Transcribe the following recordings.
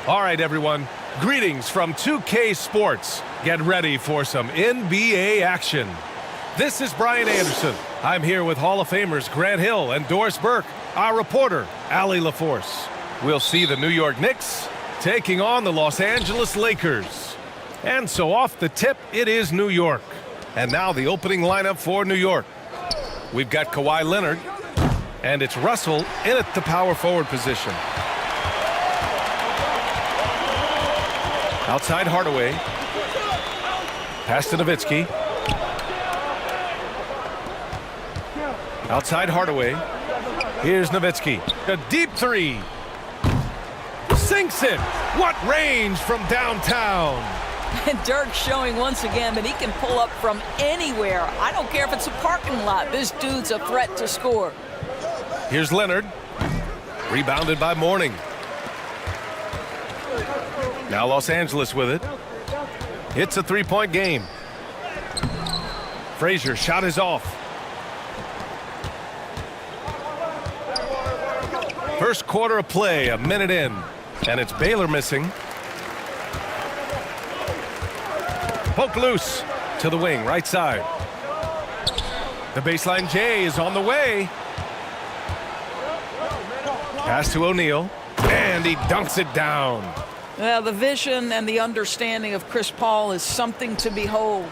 All right, everyone. Greetings from 2K Sports. Get ready for some NBA action. This is Brian Anderson. I'm here with Hall of Famers Grant Hill and Doris Burke, our reporter, Allie LaForce. We'll see the New York Knicks taking on the Los Angeles Lakers. And so off the tip, it is New York. And now the opening lineup for New York. We've got Kawhi Leonard, and it's Russell in at the power forward position. Outside Hardaway. Pass to Nowitzki. Outside Hardaway. Here's Nowitzki. A deep three. Sinks it. What range from downtown. And Dirk showing once again that he can pull up from anywhere. I don't care if it's a parking lot. This dude's a threat to score. Here's Leonard. Rebounded by Mourning. Now Los Angeles with it. It's a three-point game. Frazier shot is off. First quarter of play, a minute in. And it's Baylor missing. Poke loose to the wing, right side. The baseline J is on the way. Pass to O'Neal, and he dunks it down. Well, the vision and the understanding of Chris Paul is something to behold.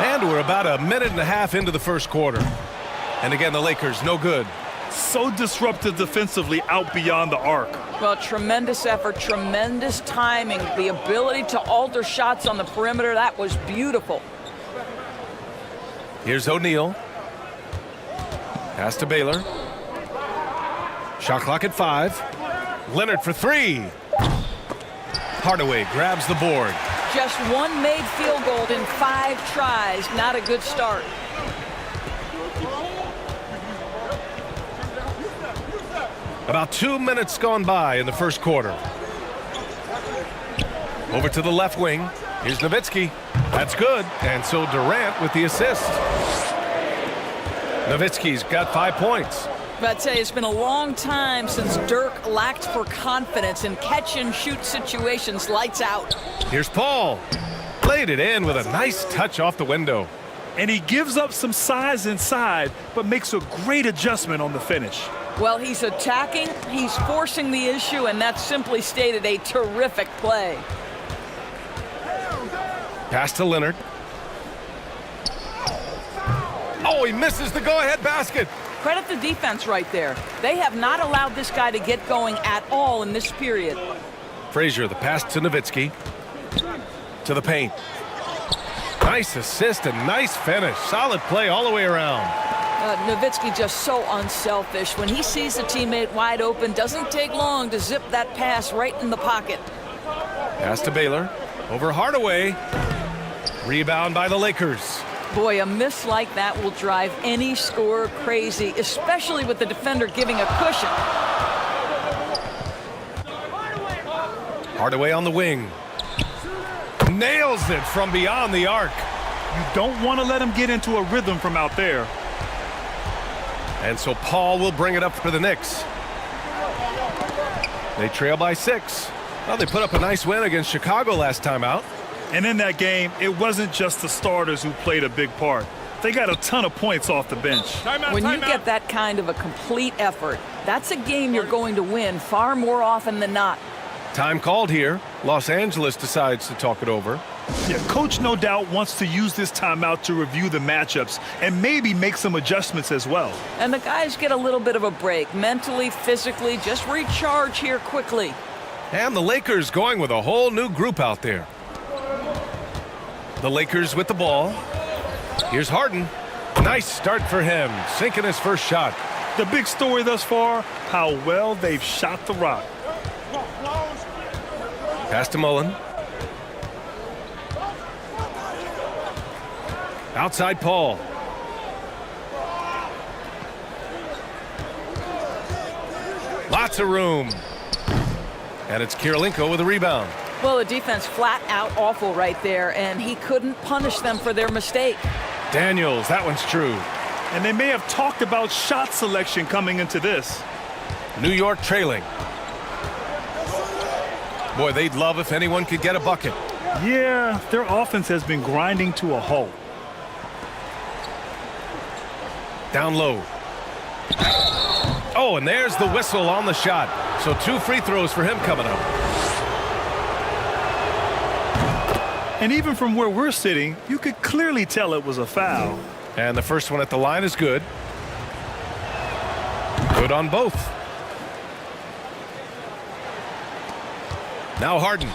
And we're about a minute and a half into the first quarter. And again, the Lakers, no good. So disruptive defensively out beyond the arc. Well, tremendous effort, tremendous timing. The ability to alter shots on the perimeter, that was beautiful. Here's O'Neal. Pass to Baylor. Shot clock at 5. Leonard for 3. Hardaway grabs the board. Just one made field goal in 5 tries. Not a good start. About 2 minutes gone by in the first quarter. Over to the left wing. Here's Nowitzki. That's good. And so Durant with the assist. Nowitzki's got 5 points. But I'd say it's been a long time since Dirk lacked for confidence in catch-and-shoot situations. Lights out. Here's Paul. Laid it in with a nice touch off the window. And he gives up some size inside, but makes a great adjustment on the finish. Well, he's attacking, he's forcing the issue, and that's simply stated a terrific play. Pass to Leonard. Oh, he misses the go-ahead basket. Credit the defense right there. They have not allowed this guy to get going at all in this period. Frazier, the pass to Nowitzki. To the paint. Nice assist and nice finish. Solid play all the way around. Nowitzki just so unselfish. When he sees a teammate wide open, doesn't take long to zip that pass right in the pocket. Pass to Baylor. Over Hardaway. Rebound by the Lakers. Boy, a miss like that will drive any scorer crazy, especially with the defender giving a cushion. Hardaway on the wing. Nails it from beyond the arc. You don't want to let him get into a rhythm from out there. And so Paul will bring it up for the Knicks. They trail by 6. Well, they put up a nice win against Chicago last time out. And in that game, it wasn't just the starters who played a big part. They got a ton of points off the bench. When you get that kind of a complete effort, that's a game you're going to win far more often than not. Time called here. Los Angeles decides to talk it over. Yeah, coach no doubt wants to use this timeout to review the matchups and maybe make some adjustments as well. And the guys get a little bit of a break, mentally, physically, just recharge here quickly. And the Lakers going with a whole new group out there. The Lakers with the ball. Here's Harden. Nice start for him, sinking his first shot. The big story thus far, how well they've shot the rock. Pass to Mullen. Outside Paul. Lots of room. And it's Kirilenko with a rebound. Well, the defense flat out awful right there, and he couldn't punish them for their mistake. Daniels, that one's true. And they may have talked about shot selection coming into this. New York trailing. Boy, they'd love if anyone could get a bucket. Yeah, their offense has been grinding to a halt. Down low. Oh, and there's the whistle on the shot. So 2 free throws for him coming up. And even from where we're sitting, you could clearly tell it was a foul. And the first one at the line is good. Good on both. Now Harden.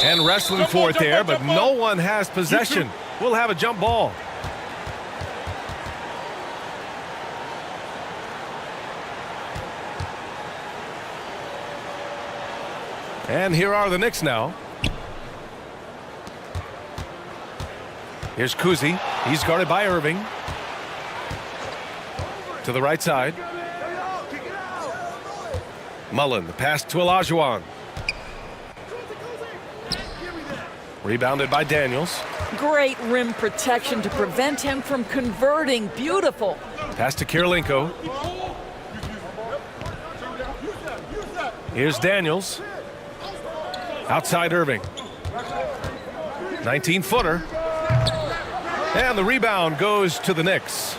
And wrestling for it there, but no one has possession. We'll have a jump ball. And here are the Knicks now. Here's Kuzi. He's guarded by Irving. To the right side. Mullen, the pass to Olajuwon. Rebounded by Daniels. Great rim protection to prevent him from converting. Beautiful. Pass to Kirilenko. Here's Daniels. Outside Irving. 19-footer. And the rebound goes to the Knicks.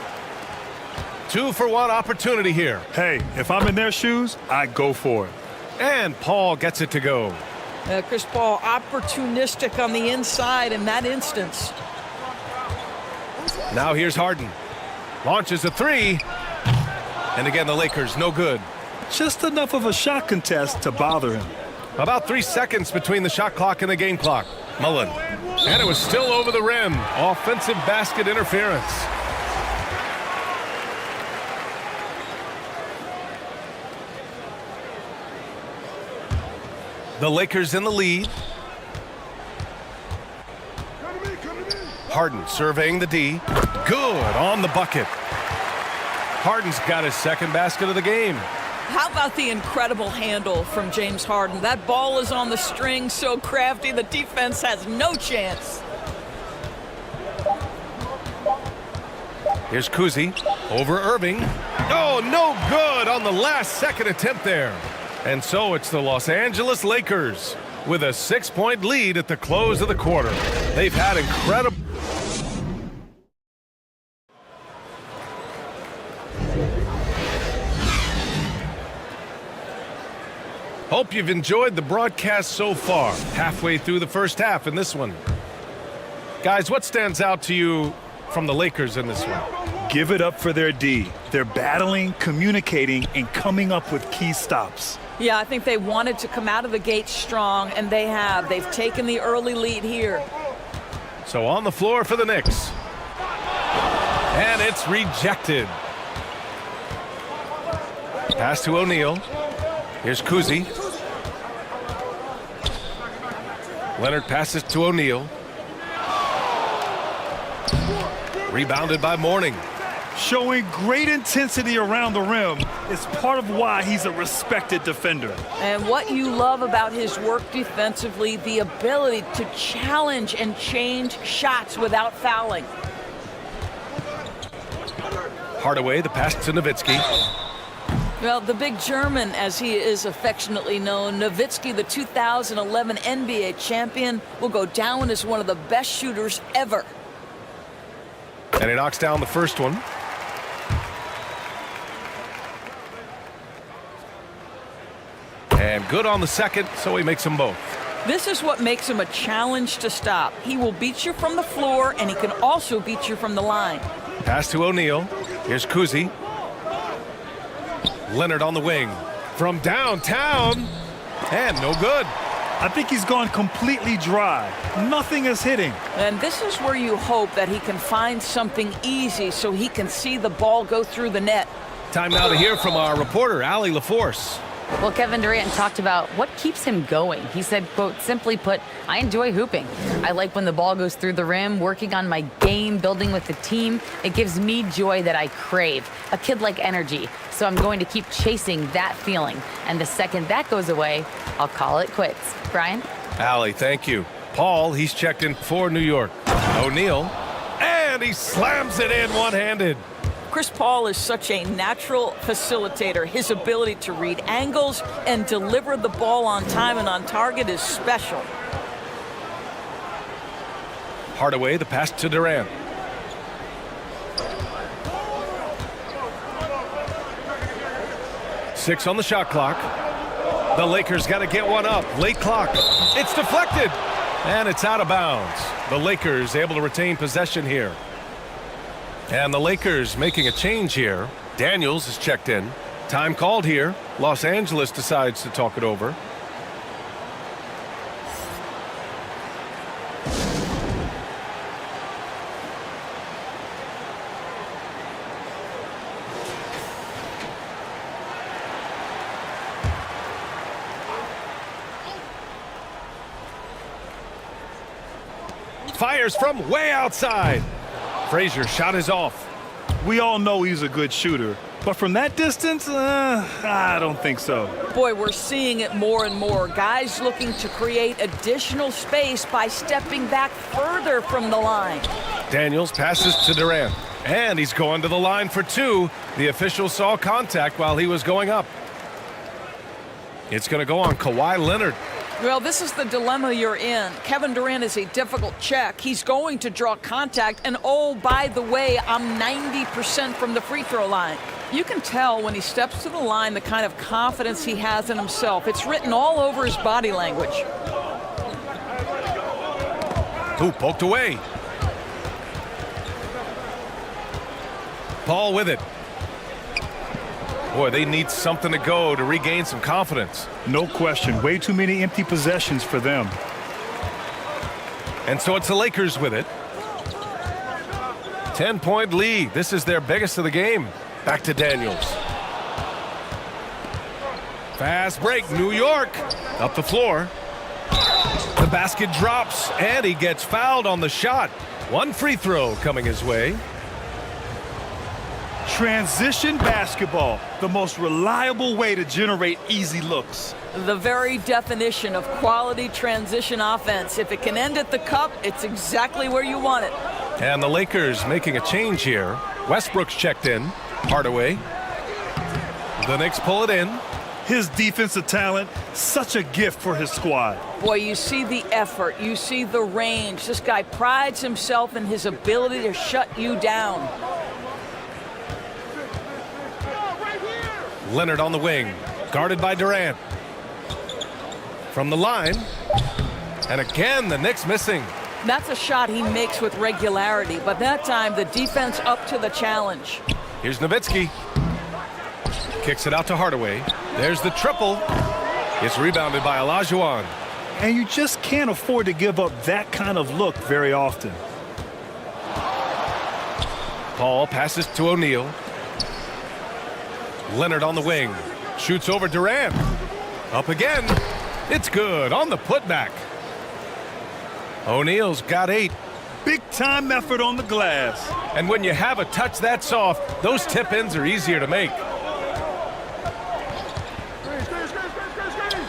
2-for-1 opportunity here. Hey, if I'm in their shoes, I'd go for it. And Paul gets it to go. Chris Paul opportunistic on the inside in that instance. Now here's Harden. Launches a 3. And again, the Lakers no good. Just enough of a shot contest to bother him. About 3 seconds between the shot clock and the game clock. Mullen. And it was still over the rim. Offensive basket interference. The Lakers in the lead. Harden surveying the D. Good on the bucket. Harden's got his second basket of the game. How about the incredible handle from James Harden? That ball is on the string, so crafty, the defense has no chance. Here's Kuzi over Irving. Oh, no good on the last second attempt there. And so it's the Los Angeles Lakers with a 6-point lead at the close of the quarter. They've had incredible... Hope you've enjoyed the broadcast so far. Halfway through the first half in this one. Guys, what stands out to you from the Lakers in this one? Give it up for their D. They're battling, communicating, and coming up with key stops. Yeah, I think they wanted to come out of the gate strong, and they have. They've taken the early lead here. So on the floor for the Knicks. And it's rejected. Pass to O'Neal. Here's Kuzi. Leonard passes to O'Neal. Rebounded by Mourning. Showing great intensity around the rim is part of why he's a respected defender. And what you love about his work defensively, the ability to challenge and change shots without fouling. Hardaway, the pass to Nowitzki. Well, the big German, as he is affectionately known, Nowitzki, the 2011 NBA champion, will go down as one of the best shooters ever. And he knocks down the first one. And good on the second, so he makes them both. This is what makes him a challenge to stop. He will beat you from the floor, and he can also beat you from the line. Pass to O'Neal. Here's Kuzi. Leonard on the wing. From downtown. And no good. I think he's gone completely dry. Nothing is hitting. And this is where you hope that he can find something easy so he can see the ball go through the net. Time now to hear from our reporter, Allie LaForce. Well, Kevin Durant talked about what keeps him going. He said, quote, simply put, I enjoy hooping. I like when the ball goes through the rim, working on my game, building with the team. It gives me joy that I crave, a kid-like energy. So I'm going to keep chasing that feeling. And the second that goes away, I'll call it quits. Brian? Allie, thank you. Paul, he's checked in for New York. O'Neal. And And he slams it in one-handed. Chris Paul is such a natural facilitator. His ability to read angles and deliver the ball on time and on target is special. Hardaway, the pass to Durant. Six on the shot clock. The Lakers got to get one up. Late clock. It's deflected. And it's out of bounds. The Lakers able to retain possession here. And the Lakers making a change here. Daniels is checked in. Time called here. Los Angeles decides to talk it over. Fires from way outside. Frazier's shot is off. We all know he's a good shooter, but from that distance, I don't think so. Boy, we're seeing it more and more. Guys looking to create additional space by stepping back further from the line. Daniels passes to Durant, and he's going to the line for two. The official saw contact while he was going up. It's going to go on Kawhi Leonard. Well, this is the dilemma you're in. Kevin Durant is a difficult check. He's going to draw contact, and oh, by the way, I'm 90% from the free throw line. You can tell when he steps to the line the kind of confidence he has in himself. It's written all over his body language. Who poked away? Paul with it. Boy, they need something to go to regain some confidence. No question. Way too many empty possessions for them. And so it's the Lakers with it. 10-point lead. This is their biggest of the game. Back to Daniels. Fast break. New York up the floor. The basket drops, and he gets fouled on the shot. One free throw coming his way. Transition basketball, the most reliable way to generate easy looks. The very definition of quality transition offense. If it can end at the cup, it's exactly where you want it. And the Lakers making a change here. Westbrook's checked in. Hardaway. The Knicks pull it in. His defensive talent, such a gift for his squad. Boy, you see the effort. You see the range. This guy prides himself in his ability to shut you down. Leonard on the wing, guarded by Durant. From the line, and again the Knicks missing. That's a shot he makes with regularity, but that time the defense up to the challenge. Here's Nowitzki. Kicks it out to Hardaway. There's the triple. It's rebounded by Olajuwon. And you just can't afford to give up that kind of look very often. Paul passes to O'Neal. Leonard on the wing. Shoots over Durant. Up again. It's good on the putback. O'Neal's got 8. Big time effort on the glass. And when you have a touch that soft, those tip-ins are easier to make.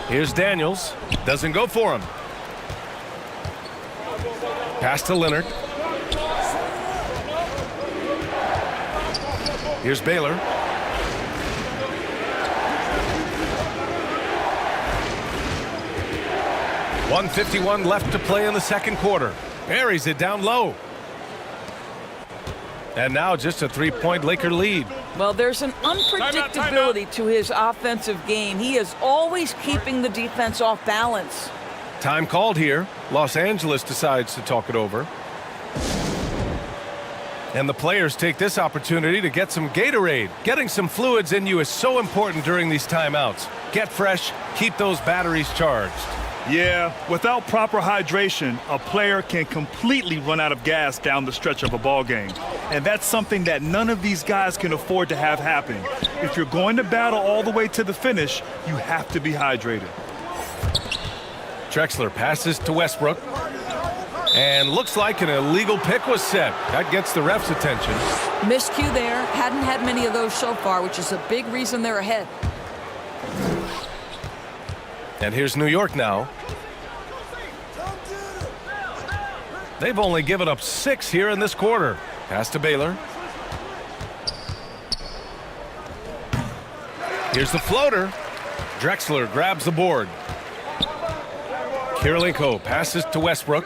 Here's Daniels. Doesn't go for him. Pass to Leonard. Here's Baylor. 1:51 left to play in the second quarter. Buries it down low. And now just a 3-point Laker lead. Well, there's an unpredictability to his offensive game. He is always keeping the defense off balance. Time called here. Los Angeles decides to talk it over. And the players take this opportunity to get some Gatorade. Getting some fluids in you is so important during these timeouts. Get fresh, keep those batteries charged. Yeah, without proper hydration, a player can completely run out of gas down the stretch of a ball game. And that's something that none of these guys can afford to have happen. If you're going to battle all the way to the finish, you have to be hydrated. Drexler passes to Westbrook. And looks like an illegal pick was set. That gets the ref's attention. Miscue there. Hadn't had many of those so far, which is a big reason they're ahead. And here's New York now. They've only given up 6 here in this quarter. Pass to Baylor. Here's the floater. Drexler grabs the board. Kirilenko passes to Westbrook.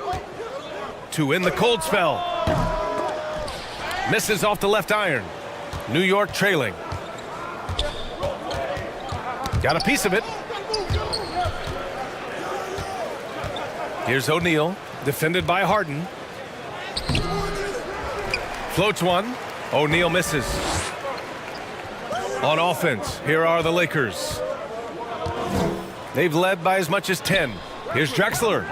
To in the cold spell. Misses off the left iron. New York trailing. Got a piece of it. Here's O'Neal, defended by Harden. Floats one. O'Neal misses. On offense, here are the Lakers. They've led by as much as 10. Here's Drexler.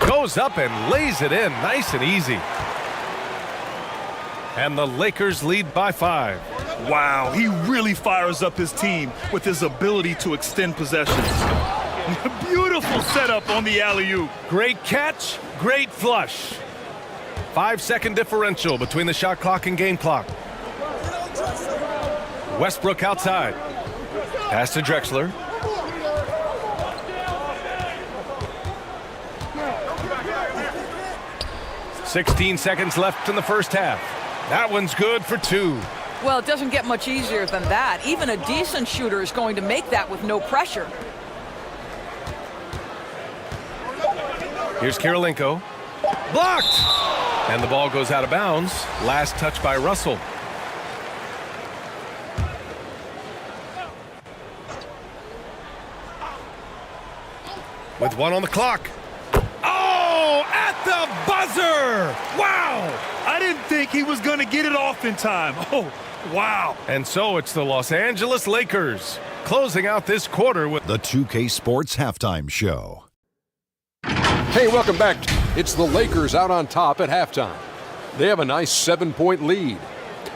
Goes up and lays it in, nice and easy. And the Lakers lead by 5. Wow, he really fires up his team with his ability to extend possessions. Beautiful setup on the alley-oop. Great catch, great flush. 5-second differential between the shot clock and game clock. Westbrook outside. Pass to Drexler. "16 seconds left in the first half. That one's good for 2. Well, it doesn't get much easier than that. Even a decent shooter is going to make that with no pressure. Here's Kirilenko. Blocked! And the ball goes out of bounds. Last touch by Russell. With 1 on the clock. Oh, at the buzzer! Wow! I didn't think he was going to get it off in time. Oh, wow. And so it's the Los Angeles Lakers closing out this quarter with The 2K Sports Halftime Show. Hey, welcome back. It's the Lakers out on top at halftime. They have a nice 7-point lead.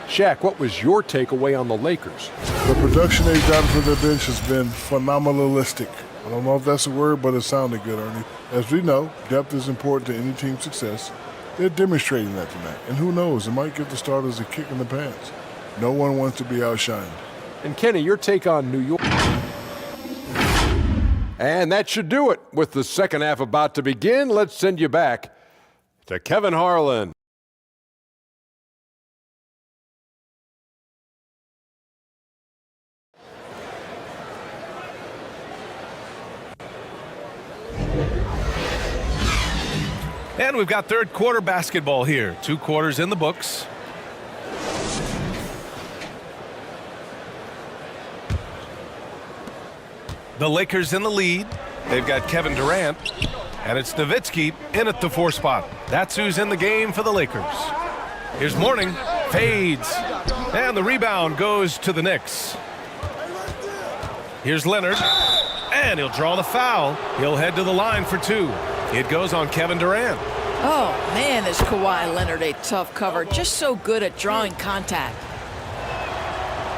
Shaq, what was your takeaway on the Lakers? The production they've gotten from their bench has been phenomenalistic. I don't know if that's a word, but it sounded good, Ernie. As we know, depth is important to any team's success. They're demonstrating that tonight. And who knows, it might give the starters a kick in the pants. No one wants to be outshined. And Kenny, your take on New York. And that should do it. With the second half about to begin, let's send you back to Kevin Harlan. And we've got third quarter basketball here. 2 quarters in the books. The Lakers in the lead. They've got Kevin Durant. And it's Nowitzki in at the 4 spot. That's who's in the game for the Lakers. Here's Mourning. Fades. And the rebound goes to the Knicks. Here's Leonard. And he'll draw the foul. He'll head to the line for 2. It goes on Kevin Durant. Oh, man, is Kawhi Leonard a tough cover. Just so good at drawing contact.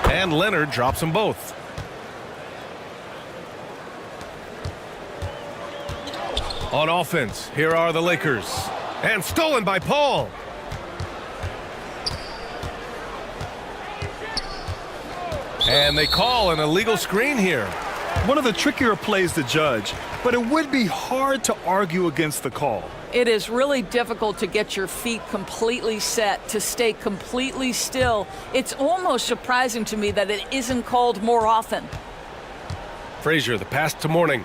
And Leonard drops them both. On offense, here are the Lakers. And stolen by Paul. And they call an illegal screen here. One of the trickier plays to judge, but it would be hard to argue against the call. It is really difficult to get your feet completely set, to stay completely still. It's almost surprising to me that it isn't called more often. Frazier, the pass to Mourning.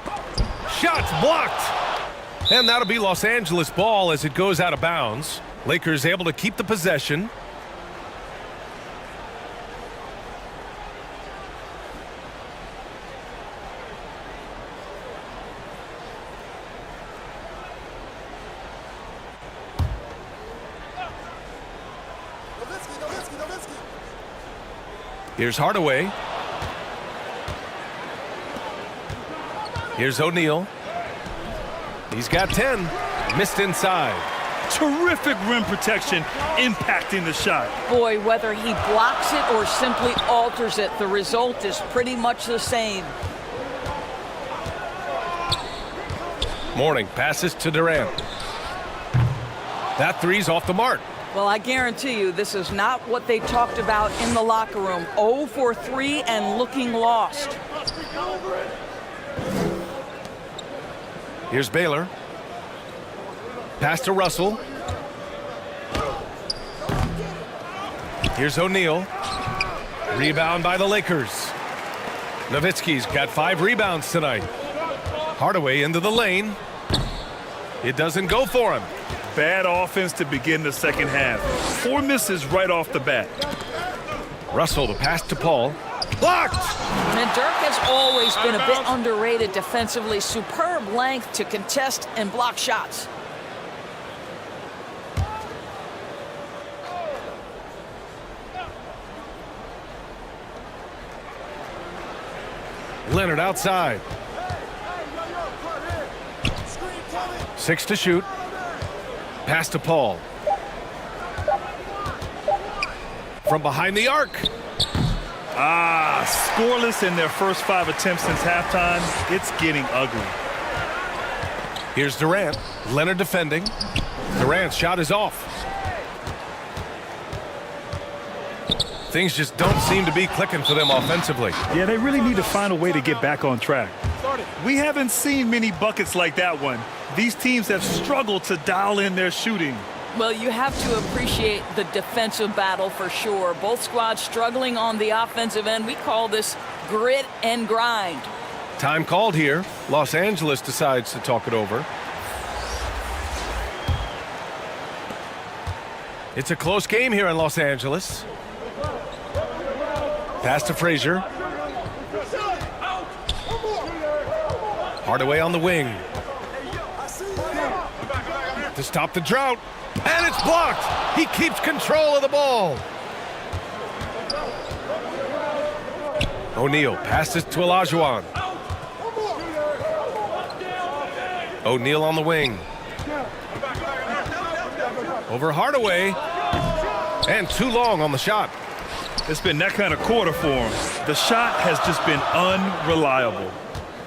Shots blocked. And that'll be Los Angeles ball as it goes out of bounds. Lakers able to keep the possession. Here's Hardaway. Here's O'Neal. He's got 10. Missed inside. Terrific rim protection, impacting the shot. Boy, whether he blocks it or simply alters it, the result is pretty much the same. Mourning passes to Durant. That three's off the mark. Well, I guarantee you this is not what they talked about in the locker room. 0 for 3 and looking lost. Here's Baylor. Pass to Russell. Here's O'Neal. Rebound by the Lakers. Nowitzki's got 5 rebounds tonight. Hardaway into the lane. It doesn't go for him. Bad offense to begin the second half. 4 misses right off the bat. Russell to pass to Paul. Blocked! And Dirk has always been a bit underrated defensively. Superb length to contest and block shots. Leonard outside. 6 to shoot. Pass to Paul. From behind the arc. Scoreless in their first 5 attempts since halftime. It's getting ugly. Here's Durant. Leonard defending. Durant's shot is off. Things just don't seem to be clicking for them offensively. Yeah, they really need to find a way to get back on track. We haven't seen many buckets like that one. These teams have struggled to dial in their shooting. Well, you have to appreciate the defensive battle for sure. Both squads struggling on the offensive end. We call this grit and grind. Time called here. Los Angeles decides to talk it over. It's a close game here in Los Angeles. Pass to Frazier. Hardaway on the wing. To stop the drought. And it's blocked. He keeps control of the ball. O'Neal passes to Olajuwon. O'Neal on the wing. Over Hardaway. And too long on the shot. It's been that kind of quarter for him. The shot has just been unreliable.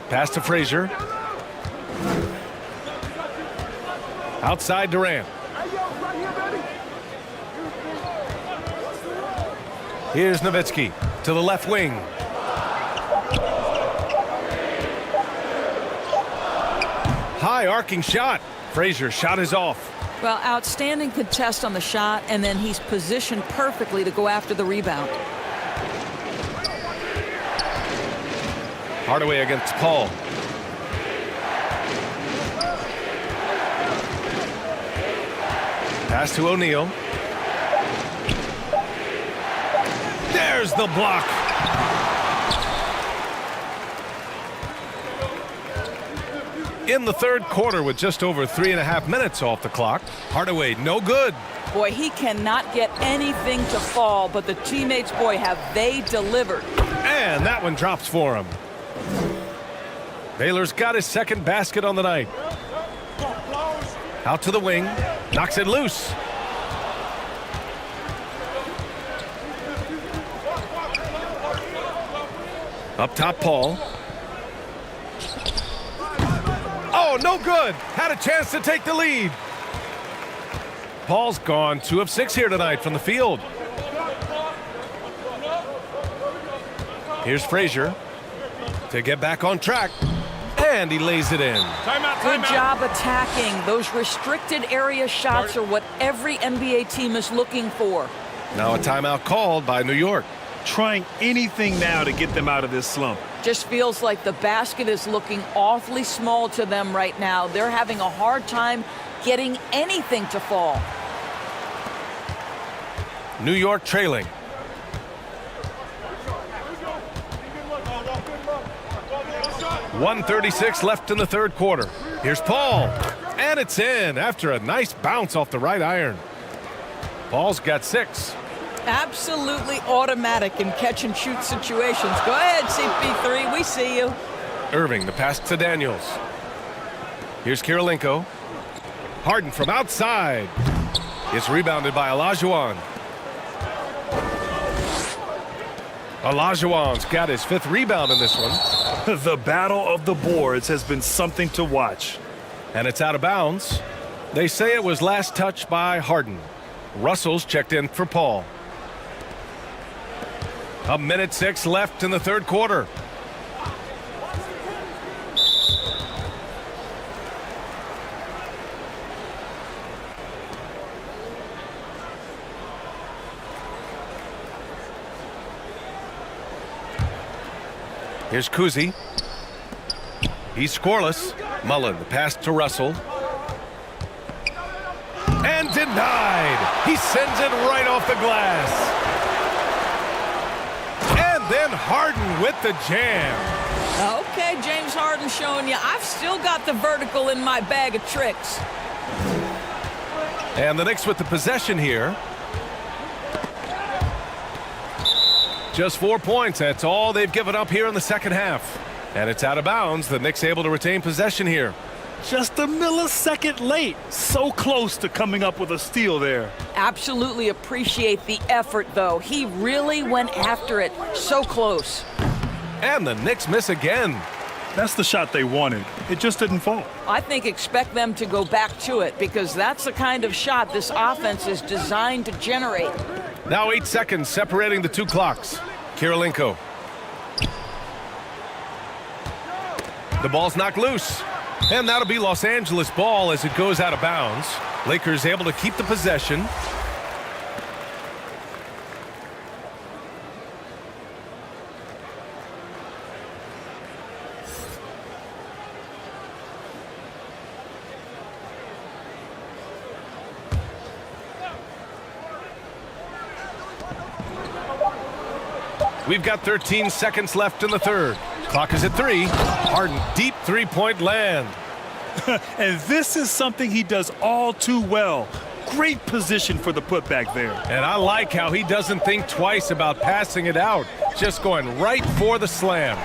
Pass to Frazier. Outside Durant. Here's Nowitzki to the left wing. High arcing shot. Frazier's shot is off. Well, outstanding contest on the shot, and then he's positioned perfectly to go after the rebound. Hardaway against Paul. Pass to O'Neal. There's the block. In the third quarter with just over 3.5 minutes off the clock. Hardaway, no good. Boy, he cannot get anything to fall, but the teammates, boy, have they delivered. And that one drops for him. Baylor's got his second basket on the night. Out to the wing. Knocks it loose. Up top, Paul. Oh, no good. Had a chance to take the lead. Paul's gone 2 of 6 here tonight from the field. Here's Frazier to get back on track. And he lays it in. Good job attacking. Those restricted area shots are what every NBA team is looking for. Now a timeout called by New York. Trying anything now to get them out of this slump. Just feels like the basket is looking awfully small to them right now. They're having a hard time getting anything to fall. New York trailing. .136 left in the third quarter. Here's Paul. And it's in after a nice bounce off the right iron. Paul's got 6. Absolutely automatic in catch and shoot situations. Go ahead, CP3. We see you. Irving, the pass to Daniels. Here's Kirilenko. Harden from outside. It's rebounded by Olajuwon. Olajuwon's got his 5th rebound in this one. The battle of the boards has been something to watch. And it's out of bounds. They say it was last touched by Harden. Russell's checked in for Paul. 1:06 left in the third quarter. Here's Kuzi. He's scoreless. Mullen, the pass to Russell. And denied. He sends it right off the glass. And then Harden with the jam. Okay, James Harden showing you I've still got the vertical in my bag of tricks. And the Knicks with the possession here. Just 4 points. That's all they've given up here in the second half. And it's out of bounds. The Knicks able to retain possession here. Just a millisecond late. So close to coming up with a steal there. Absolutely appreciate the effort, though. He really went after it. So close. And the Knicks miss again. That's the shot they wanted. It just didn't fall. I think expect them to go back to it because that's the kind of shot this offense is designed to generate. Now 8 seconds separating the two clocks. Kirilenko. The ball's knocked loose. And that'll be Los Angeles ball as it goes out of bounds. Lakers able to keep the possession. We've got 13 seconds left in the third. Clock is at 3. Harden, deep three-point land. And this is something he does all too well. Great position for the putback there. And I like how he doesn't think twice about passing it out. Just going right for the slam.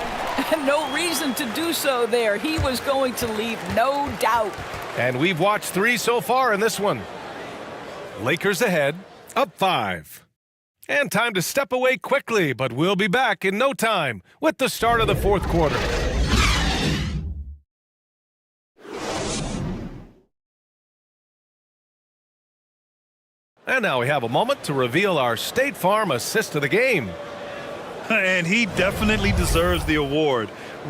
No reason to do so there. He was going to leave no doubt. And we've watched 3 so far in this one. Lakers ahead, up 5. And time to step away quickly, but we'll be back in no time with the start of the fourth quarter. And now we have a moment to reveal our State Farm assist of the game. And he definitely deserves the award.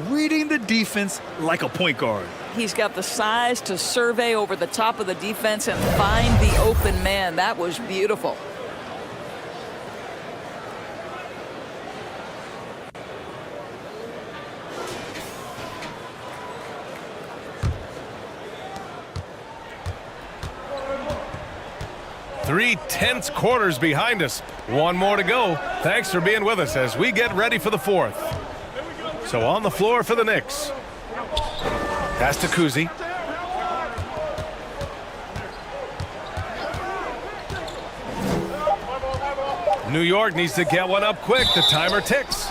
Reading the defense like a point guard. He's got the size to survey over the top of the defense and find the open man. That was beautiful. Three tense quarters behind us. One more to go. Thanks for being with us as we get ready for the fourth. So on the floor for the Knicks. Pass to Kuzi. New York needs to get one up quick. The timer ticks.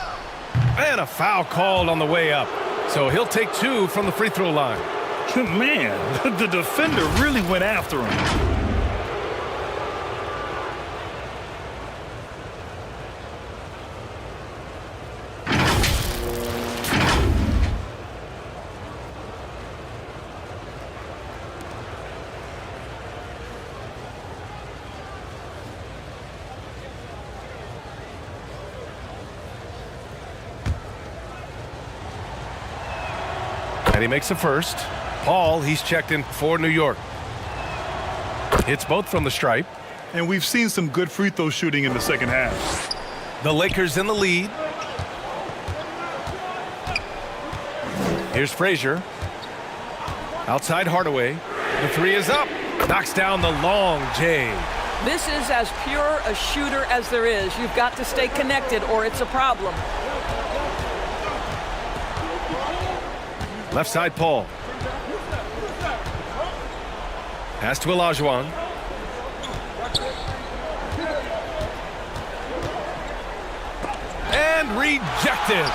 And a foul called on the way up. So he'll take 2 from the free throw line. Man, the defender really went after him. And he makes the first. Paul, he's checked in for New York. Hits both from the stripe. And we've seen some good free throw shooting in the second half. The Lakers in the lead. Here's Frazier. Outside Hardaway. The 3 is up. Knocks down the long J. This is as pure a shooter as there is. You've got to stay connected or it's a problem. Left side, Paul. Pass to Olajuwon. And rejected.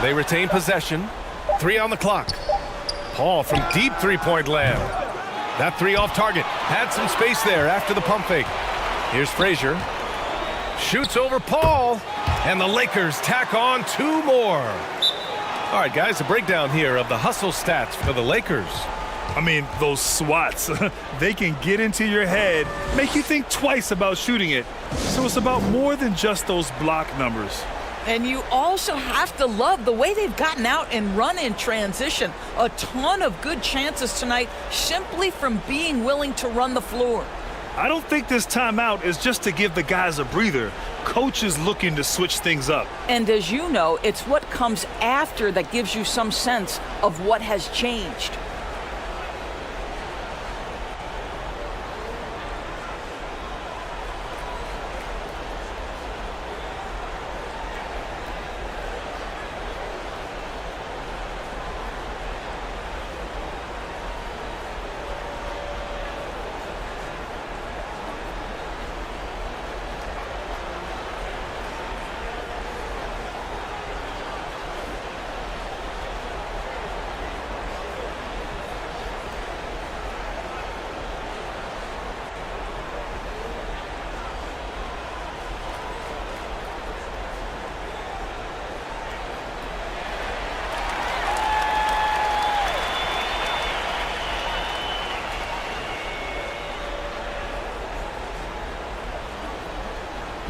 They retain possession. 3 on the clock. Paul from deep three-point land. That 3 off target. Had some space there after the pump fake. Here's Frazier. Shoots over Paul. And the Lakers tack on 2 more. All right, guys, a breakdown here of the hustle stats for the Lakers. I mean, those swats, they can get into your head, make you think twice about shooting it. So it's about more than just those block numbers. And you also have to love the way they've gotten out and run in transition. A ton of good chances tonight simply from being willing to run the floor. I don't think this timeout is just to give the guys a breather. coach is looking to switch things up. And as you know, it's what comes after that gives you some sense of what has changed.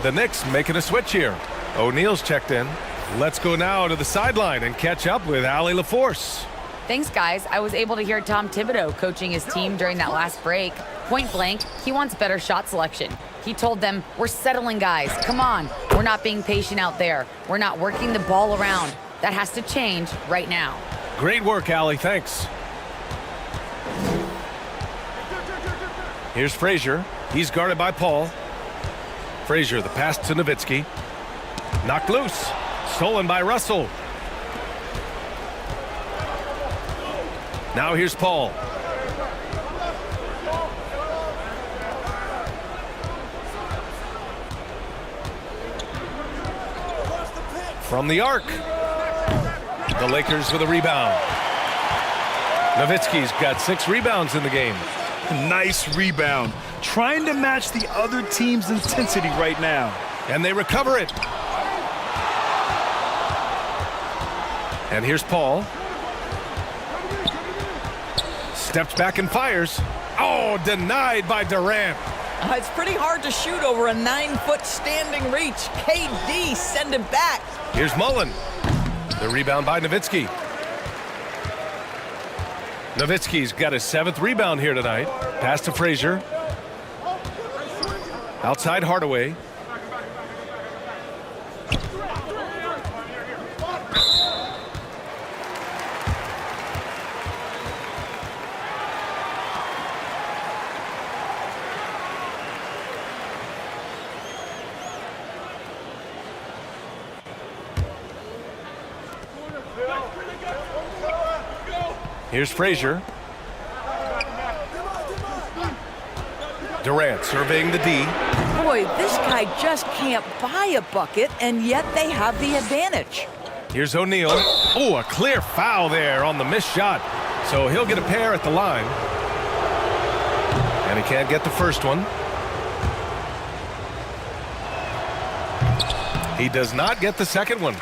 The Knicks making a switch here. O'Neal's checked in. Let's go now to the sideline and catch up with Allie LaForce. Thanks, guys. I was able to hear Tom Thibodeau coaching his team during that last break. Point blank, he wants better shot selection. He told them, we're settling, guys. Come on. We're not being patient out there. We're not working the ball around. That has to change right now. Great work, Allie. Thanks. Here's Frazier. He's guarded by Paul. Frazier, the pass to Nowitzki. Knocked loose. Stolen by Russell. Now here's Paul. From the arc. The Lakers with a rebound. Nowitzki's got 6 rebounds in the game. Nice rebound. Trying to match the other team's intensity right now. And they recover it. And here's Paul. Steps back and fires. Oh, denied by Durant. It's pretty hard to shoot over a 9-foot standing reach. KD send him back. Here's Mullen. The rebound by Nowitzki. Nowitzki's got his 7th rebound here tonight. Pass to Frazier. Outside Hardaway. Here's Frazier. Durant surveying the D. Boy, this guy just can't buy a bucket, and yet they have the advantage. Here's O'Neal. Oh, a clear foul there on the missed shot. So he'll get a pair at the line. And he can't get the first one. He does not get the second one.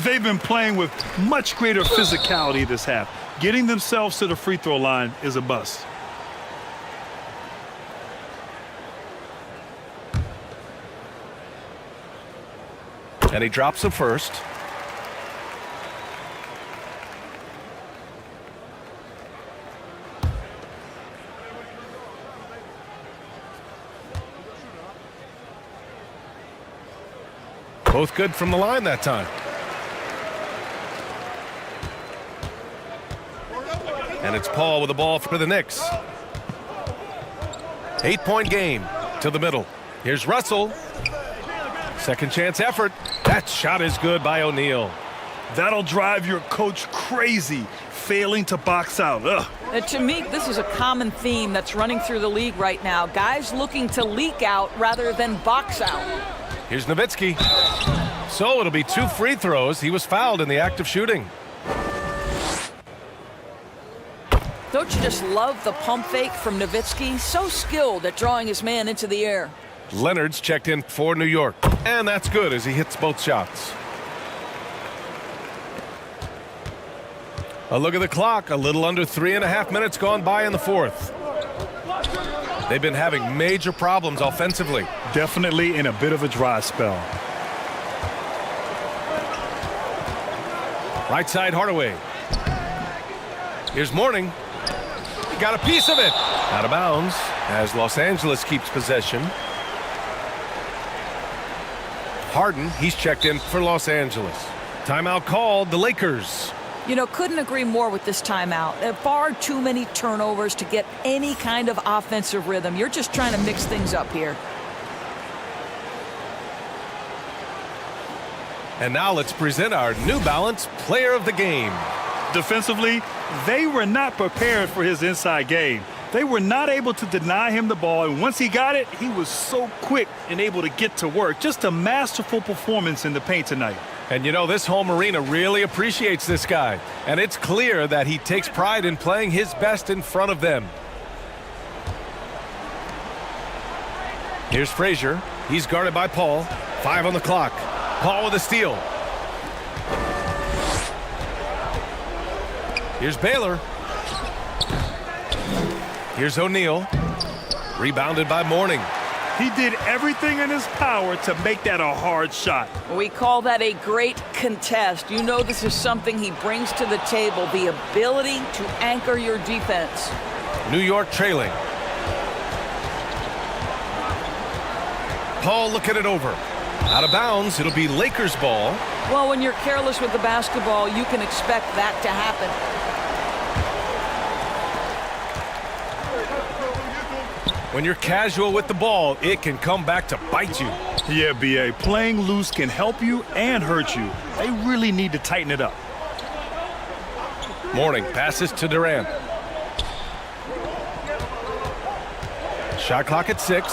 They've been playing with much greater physicality this half. Getting themselves to the free throw line is a bust. And he drops the first. Both good from the line that time. And it's Paul with the ball for the Knicks. 8-point game to the middle. Here's Russell. Second chance effort. That shot is good by O'Neal. That'll drive your coach crazy, failing to box out. To me, this is a common theme that's running through the league right now. Guys looking to leak out rather than box out. Here's Nowitzki. So it'll be 2 free throws. He was fouled in the act of shooting. Don't you just love the pump fake from Nowitzki? So skilled at drawing his man into the air. Leonard's checked in for New York. And that's good as he hits both shots. A look at the clock. A little under 3.5 minutes gone by in the fourth. They've been having major problems offensively. Definitely in a bit of a dry spell. Right side Hardaway. Here's Mourning. He got a piece of it. Out of bounds as Los Angeles keeps possession. Harden, he's checked in for Los Angeles. Timeout called, the Lakers. You know, couldn't agree more with this timeout. There are far too many turnovers to get any kind of offensive rhythm. You're just trying to mix things up here. And now let's present our New Balance Player of the Game. Defensively, they were not prepared for his inside game. They were not able to deny him the ball, and once he got it, he was so quick and able to get to work. Just a masterful performance in the paint tonight. And you know, this home arena really appreciates this guy. And it's clear that he takes pride in playing his best in front of them. Here's Frazier. He's guarded by Paul. 5 on the clock. Paul with a steal. Here's Baylor. Here's O'Neal. Rebounded by Mourning. He did everything in his power to make that a hard shot. We call that a great contest. You know this is something he brings to the table, the ability to anchor your defense. New York trailing. Paul looking it over. Out of bounds, it'll be Lakers ball. Well, when you're careless with the basketball, you can expect that to happen. When you're casual with the ball, it can come back to bite you. Yeah, B.A., playing loose can help you and hurt you. They really need to tighten it up. Mourning passes to Durant. Shot clock at 6.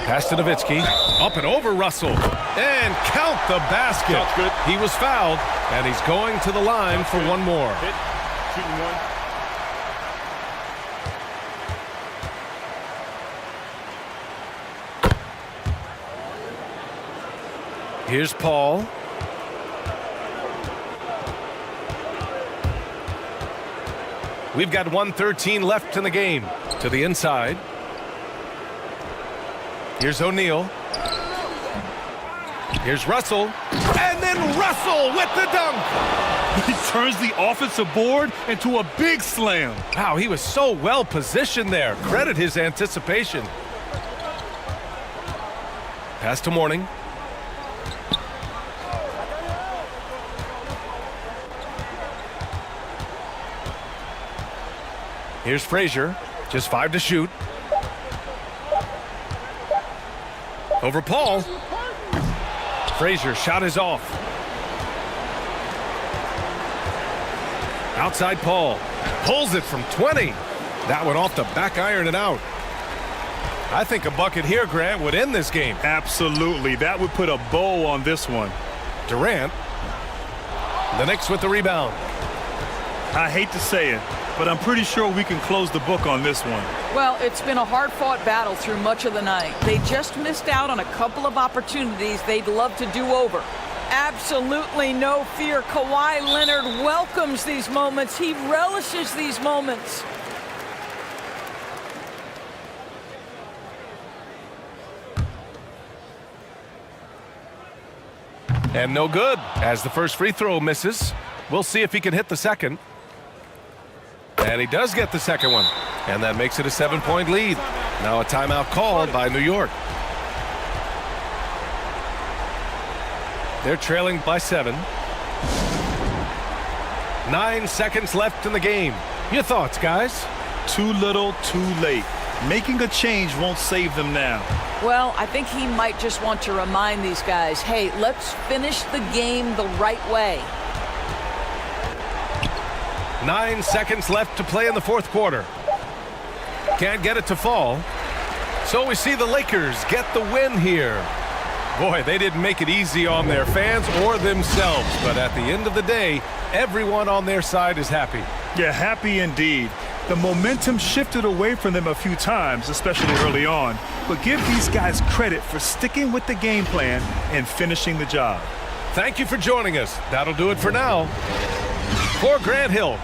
Pass to Nowitzki. Up and over Russell. And count the basket. That's good. He was fouled, and he's going to the line for one more. Hit. Shooting one. Here's Paul. We've got 1:13 left in the game. To the inside. Here's O'Neal. Here's Russell. And then Russell with the dunk. He turns the offensive board into a big slam. Wow, he was so well positioned there. Credit his anticipation. Pass to Mourning. Here's Frazier. Just 5 to shoot. Over Paul. Frazier shot is off. Outside Paul. Pulls it from 20. That one off the back iron and out. I think a bucket here, Grant, would end this game. Absolutely. That would put a bow on this one. Durant. The Knicks with the rebound. I hate to say it, but I'm pretty sure we can close the book on this one. Well, it's been a hard-fought battle through much of the night. They just missed out on a couple of opportunities they'd love to do over. Absolutely no fear. Kawhi Leonard welcomes these moments. He relishes these moments. And no good, as the first free throw misses. We'll see if he can hit the second. And he does get the second one. And that makes it a 7-point lead. Now a timeout called by New York. They're trailing by 7. 9 seconds left in the game. Your thoughts, guys? Too little, too late. Making a change won't save them now. Well, I think he might just want to remind these guys, hey, let's finish the game the right way. 9 seconds left to play in the fourth quarter. Can't get it to fall. So we see the Lakers get the win here. Boy, they didn't make it easy on their fans or themselves, but at the end of the day, everyone on their side is happy. Yeah, happy indeed. The momentum shifted away from them a few times, especially early on. But give these guys credit for sticking with the game plan and finishing the job. Thank you for joining us. That'll do it for now. For Grant Hill.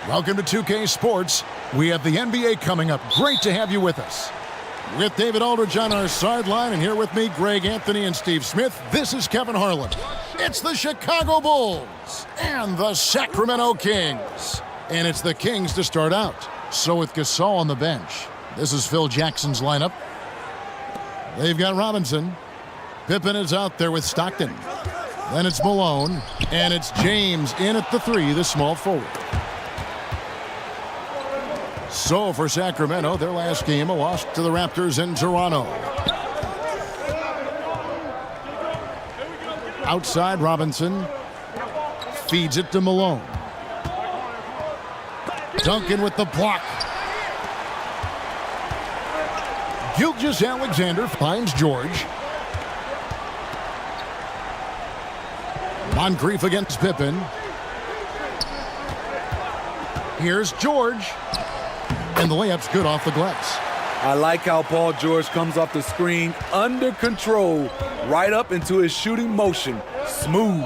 Welcome to 2K Sports. We have the NBA coming up. Great to have you with us. With David Aldridge on our sideline, and here with me, Greg Anthony and Steve Smith, this is Kevin Harlan. It's the Chicago Bulls and the Sacramento Kings. And it's the Kings to start out. So with Gasol on the bench, this is Phil Jackson's lineup. They've got Robinson. Pippen is out there with Stockton. Then it's Malone, and it's James in at the 3, the small forward. So for Sacramento, their last game, a loss to the Raptors in Toronto. Outside, Robinson feeds it to Malone. Duncan with the block. Gilgeous-Alexander finds George. Moncrief against Pippen. Here's George. And the layup's good off the glass. I like how Paul George comes off the screen under control, right up into his shooting motion. Smooth.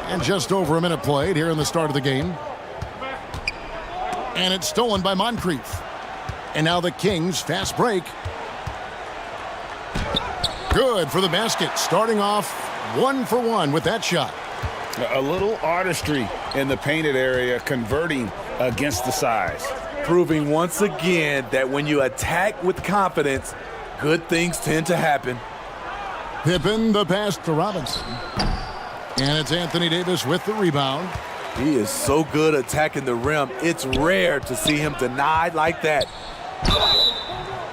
And just over a minute played here in the start of the game. And it's stolen by Moncrief. And now the Kings, fast break. Good for the basket, starting off 1 for 1 with that shot. A little artistry in the painted area, converting against the size. Proving once again that when you attack with confidence, good things tend to happen. Pippen, the pass to Robinson. And it's Anthony Davis with the rebound. He is so good attacking the rim. It's rare to see him denied like that.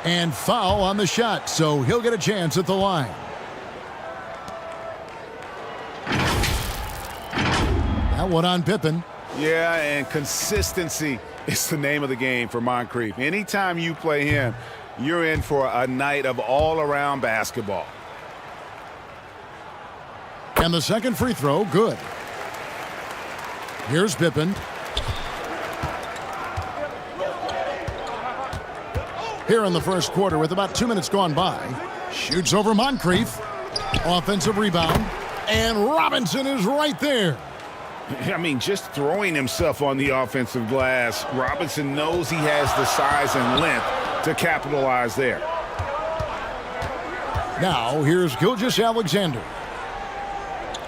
And foul on the shot, so he'll get a chance at the line. That one on Pippen. Yeah, and consistency is the name of the game for Moncrief. Anytime you play him, you're in for a night of all-around basketball. And the second free throw, good. Here's Pippen. Here in the first quarter with about 2 minutes gone by. Shoots over Moncrief. Offensive rebound. And Robinson is right there. I mean, just throwing himself on the offensive glass, Robinson knows he has the size and length to capitalize there. Now, here's Gilgeous-Alexander.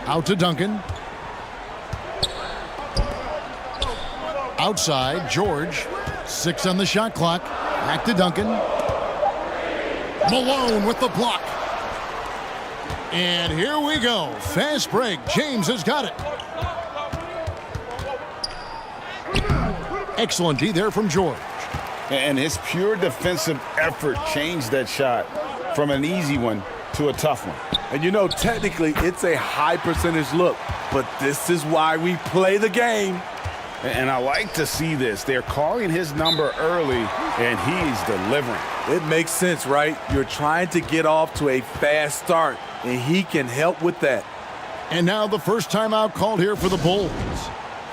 Out to Duncan. Outside, George. 6 on the shot clock. Back to Duncan. Malone with the block. And here we go. Fast break. James has got it. Excellent D there from George. And his pure defensive effort changed that shot from an easy one to a tough one. And you know, technically, it's a high percentage look, but this is why we play the game. And I like to see this. They're calling his number early, and he's delivering. It makes sense, right? You're trying to get off to a fast start, and he can help with that. And now the first timeout called here for the Bulls.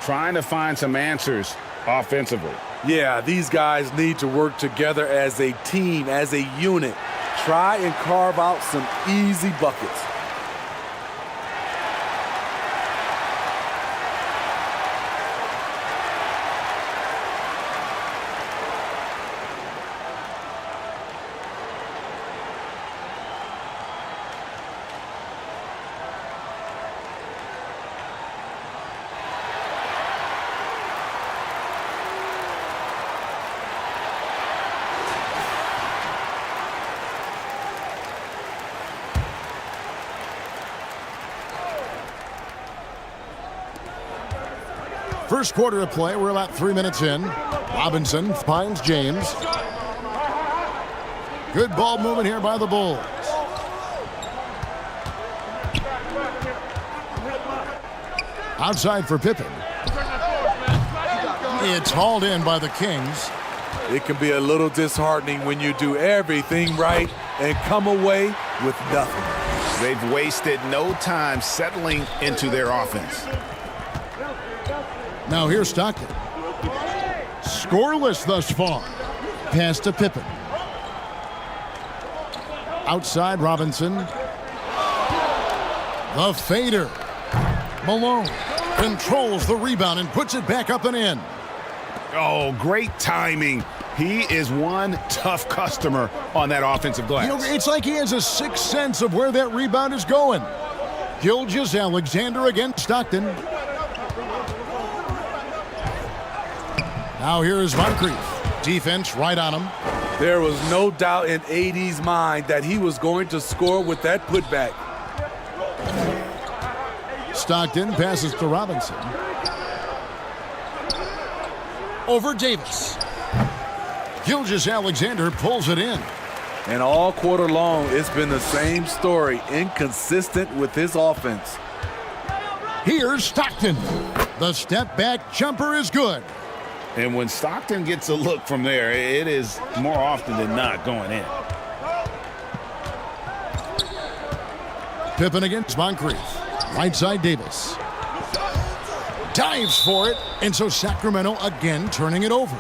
Trying to find some answers offensively. Yeah, these guys need to work together as a team, as a unit. Try and carve out some easy buckets. First quarter of play, we're about 3 minutes in. Robinson finds James. Good ball movement here by the Bulls. Outside for Pippen. It's hauled in by the Kings. It can be a little disheartening when you do everything right and come away with nothing. They've wasted no time settling into their offense. Now here's Stockton. Scoreless thus far. Pass to Pippen. Outside Robinson. The fader. Malone controls the rebound and puts it back up and in. Oh, great timing. He is one tough customer on that offensive glass. You know, it's like he has a sixth sense of where that rebound is going. Gilgeous-Alexander against Stockton. Now here's Moncrief. Defense right on him. There was no doubt in AD's mind that he was going to score with that putback. Stockton passes to Robinson. Over Davis. Gilgeous-Alexander pulls it in. And all quarter long, it's been the same story, inconsistent with his offense. Here's Stockton. The step back jumper is good. And when Stockton gets a look from there, it is more often than not going in. Pippen against Moncrief. Right side Davis. Dives for it, and so Sacramento again turning it over.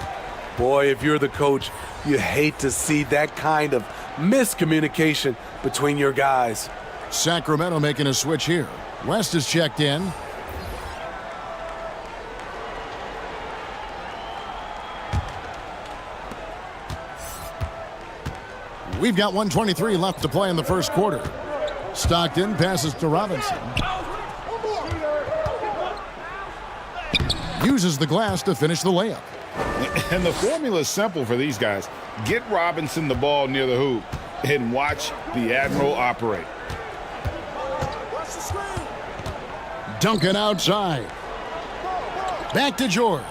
Boy, if you're the coach, you hate to see that kind of miscommunication between your guys. Sacramento making a switch here. West is checked in. We've got 1:23 left to play in the first quarter. Stockton passes to Robinson. Uses the glass to finish the layup. And the formula is simple for these guys. Get Robinson the ball near the hoop and watch the Admiral operate. Duncan outside. Back to George.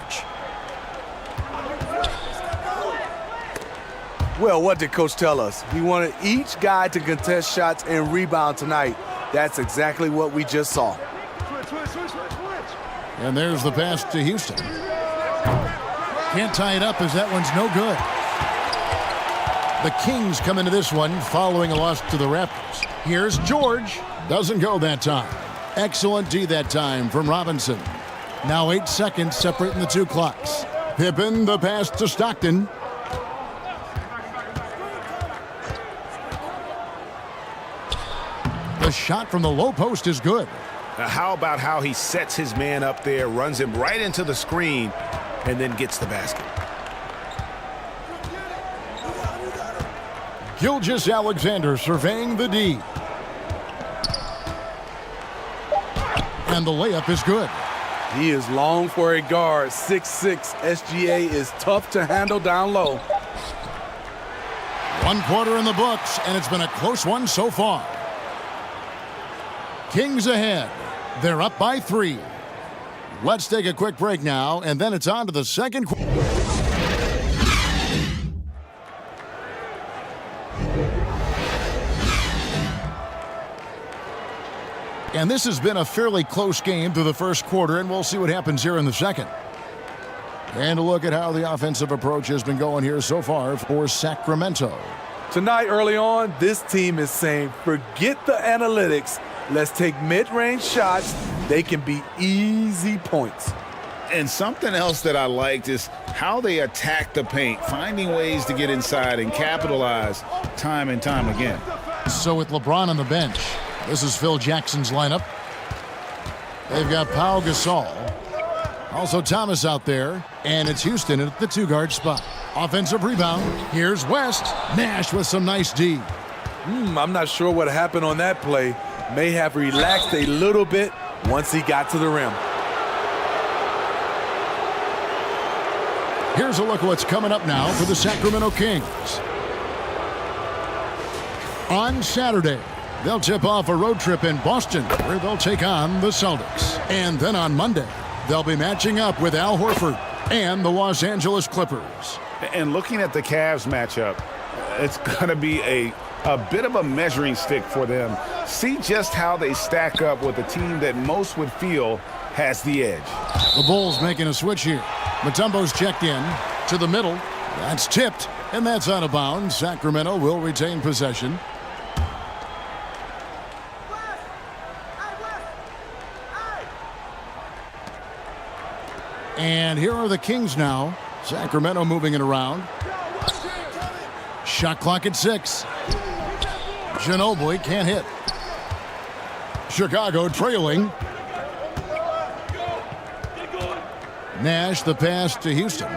Well, what did Coach tell us? He wanted each guy to contest shots and rebound tonight. That's exactly what we just saw. And there's the pass to Houston. Can't tie it up as that one's no good. The Kings come into this one following a loss to the Raptors. Here's George. Doesn't go that time. Excellent D that time from Robinson. Now 8 seconds separating the two clocks. Pippen, the pass to Stockton. The shot from the low post is good. Now, how about how he sets his man up there, runs him right into the screen, and then gets the basket. Gilgeous-Alexander surveying the D. And the layup is good. He is long for a guard. 6'6". SGA is tough to handle down low. 1 quarter in the books, and it's been a close one so far. Kings ahead. They're up by 3. Let's take a quick break now, and then it's on to the second quarter. And this has been a fairly close game through the first quarter, and we'll see what happens here in the second. And a look at how the offensive approach has been going here so far for Sacramento. Tonight, early on, this team is saying, forget the analytics. Let's take mid-range shots. They can be easy points. And something else that I liked is how they attack the paint, finding ways to get inside and capitalize time and time again. So with LeBron on the bench, this is Phil Jackson's lineup. They've got Pau Gasol. Also Thomas out there. And it's Houston at the 2-guard spot. Offensive rebound. Here's West. Nash with some nice D. I'm not sure what happened on that play. May have relaxed a little bit once he got to the rim. Here's a look at what's coming up now for the Sacramento Kings. On Saturday, they'll tip off a road trip in Boston where they'll take on the Celtics. And then on Monday, they'll be matching up with Al Horford and the Los Angeles Clippers. And looking at the Cavs matchup, it's going to be a bit of a measuring stick for them. See just how they stack up with a team that most would feel has the edge. The Bulls making a switch here. Mutombo's checked in to the middle. That's tipped, and that's out of bounds. Sacramento will retain possession. And here are the Kings now. Sacramento moving it around. Shot clock at 6. Ginobili can't hit. Chicago trailing. Nash the pass to Houston.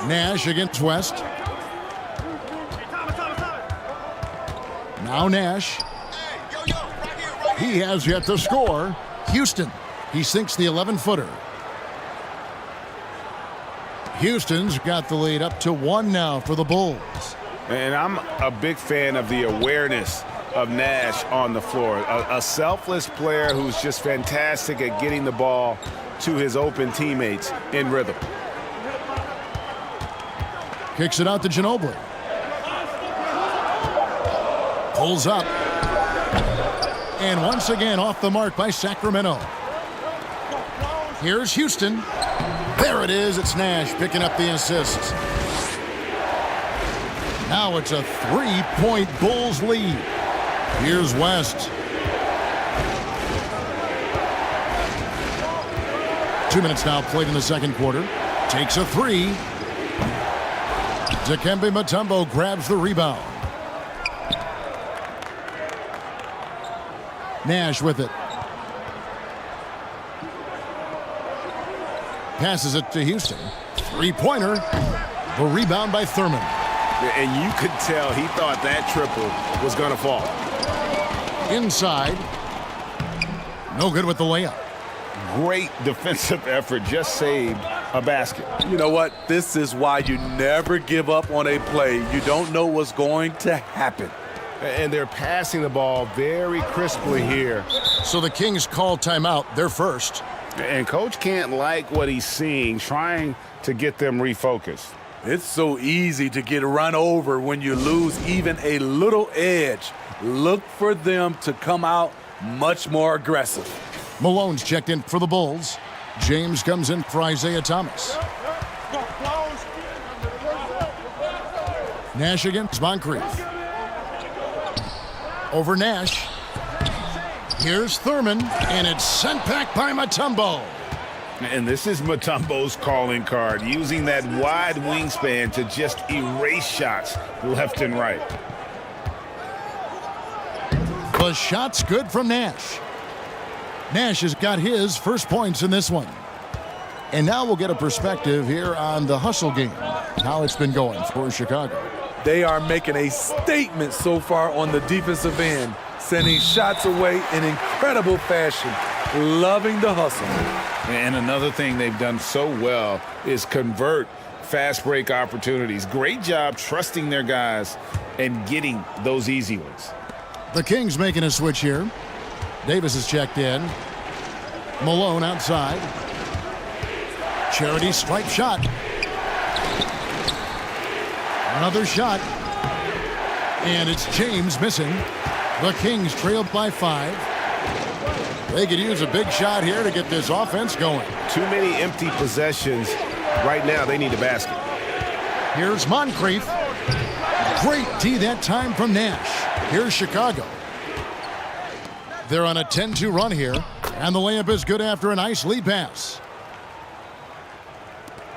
Nash against West. Now Nash. He has yet to score. Houston. He sinks the 11-footer. Houston's got the lead up to 1 now for the Bulls. And I'm a big fan of the awareness of Nash on the floor. A selfless player who's just fantastic at getting the ball to his open teammates in rhythm. Kicks it out to Ginobili. Pulls up. And once again off the mark by Sacramento. Here's Houston. There it is. It's Nash picking up the assist. Now it's a 3-point Bulls lead. Here's West. 2 minutes now played in the second quarter. Takes a three. Dikembe Mutombo grabs the rebound. Nash with it. Passes it to Houston. Three-pointer. The rebound by Thurman. And you could tell he thought that triple was going to fall. Inside. No good with the layup. Great defensive effort. Just saved a basket. You know what? This is why you never give up on a play. You don't know what's going to happen. And they're passing the ball very crisply here. So the Kings call timeout. They're first. And Coach can't like what he's seeing, trying to get them refocused. It's so easy to get run over when you lose even a little edge. Look for them to come out much more aggressive. Malone's checked in for the Bulls. James comes in for Isaiah Thomas. Nash against Moncrief. Over Nash. Here's Thurman, and it's sent back by Mutombo. And this is Mutombo's calling card, using that wide wingspan to just erase shots left and right. The shot's good from Nash. Nash has got his first points in this one. And now we'll get a perspective here on the hustle game, how it's been going for Chicago. They are making a statement so far on the defensive end, sending shots away in incredible fashion, loving the hustle. And another thing they've done so well is convert fast break opportunities. Great job trusting their guys and getting those easy ones. The Kings making a switch here. Davis is checked in. Malone outside. Charity stripe shot. Another shot. And it's James missing. The Kings trailed by 5. They could use a big shot here to get this offense going. Too many empty possessions. Right now, they need a basket. Here's Moncrief. Great D that time from Nash. Here's Chicago. They're on a 10-2 run here, and the layup is good after a nice lead pass.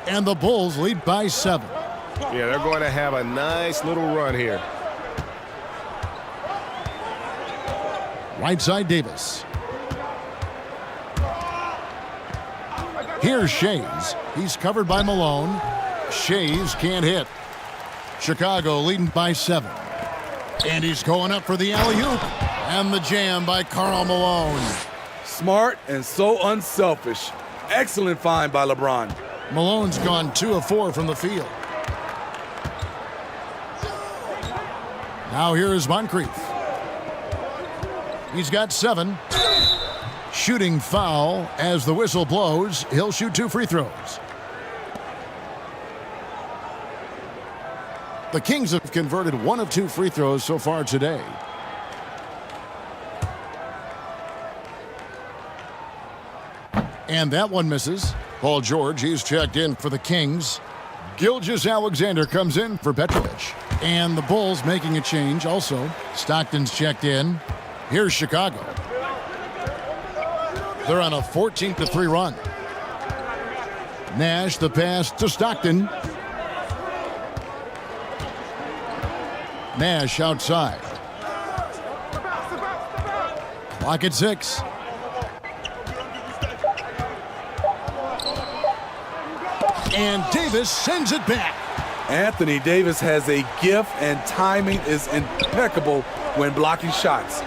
And the Bulls lead by 7. Yeah, they're going to have a nice little run here. Right side Davis. Here's Shays. He's covered by Malone. Shays can't hit. Chicago leading by 7. And he's going up for the alley-oop. And the jam by Karl Malone. Smart and so unselfish. Excellent find by LeBron. Malone's gone 2 of 4 from the field. Now here is Moncrief. He's got 7. Shooting foul as the whistle blows. He'll shoot 2 free throws. The Kings have converted 1 of 2 free throws so far today. And that one misses. Paul George, he's checked in for the Kings. Gilgeous-Alexander comes in for Petrovic. And the Bulls making a change also. Stockton's checked in. Here's Chicago. They're on a 14-3 run. Nash the pass to Stockton. Nash outside. Clock at 6. And Davis sends it back. Anthony Davis has a gift, and timing is impeccable when blocking shots.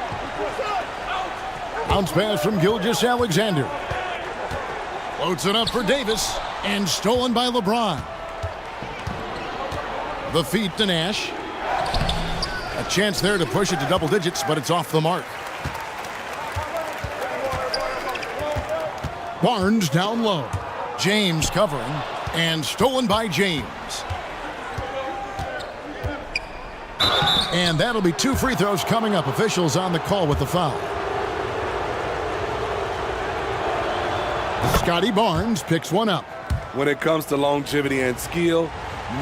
Bounce pass from Gilgeous-Alexander. Floats it up for Davis, and stolen by LeBron. The feed to Nash. A chance there to push it to double digits, but it's off the mark. Barnes down low. James covering, and stolen by James. And that'll be 2 free throws coming up. Officials on the call with the foul. Scotty Barnes picks one up. When it comes to longevity and skill,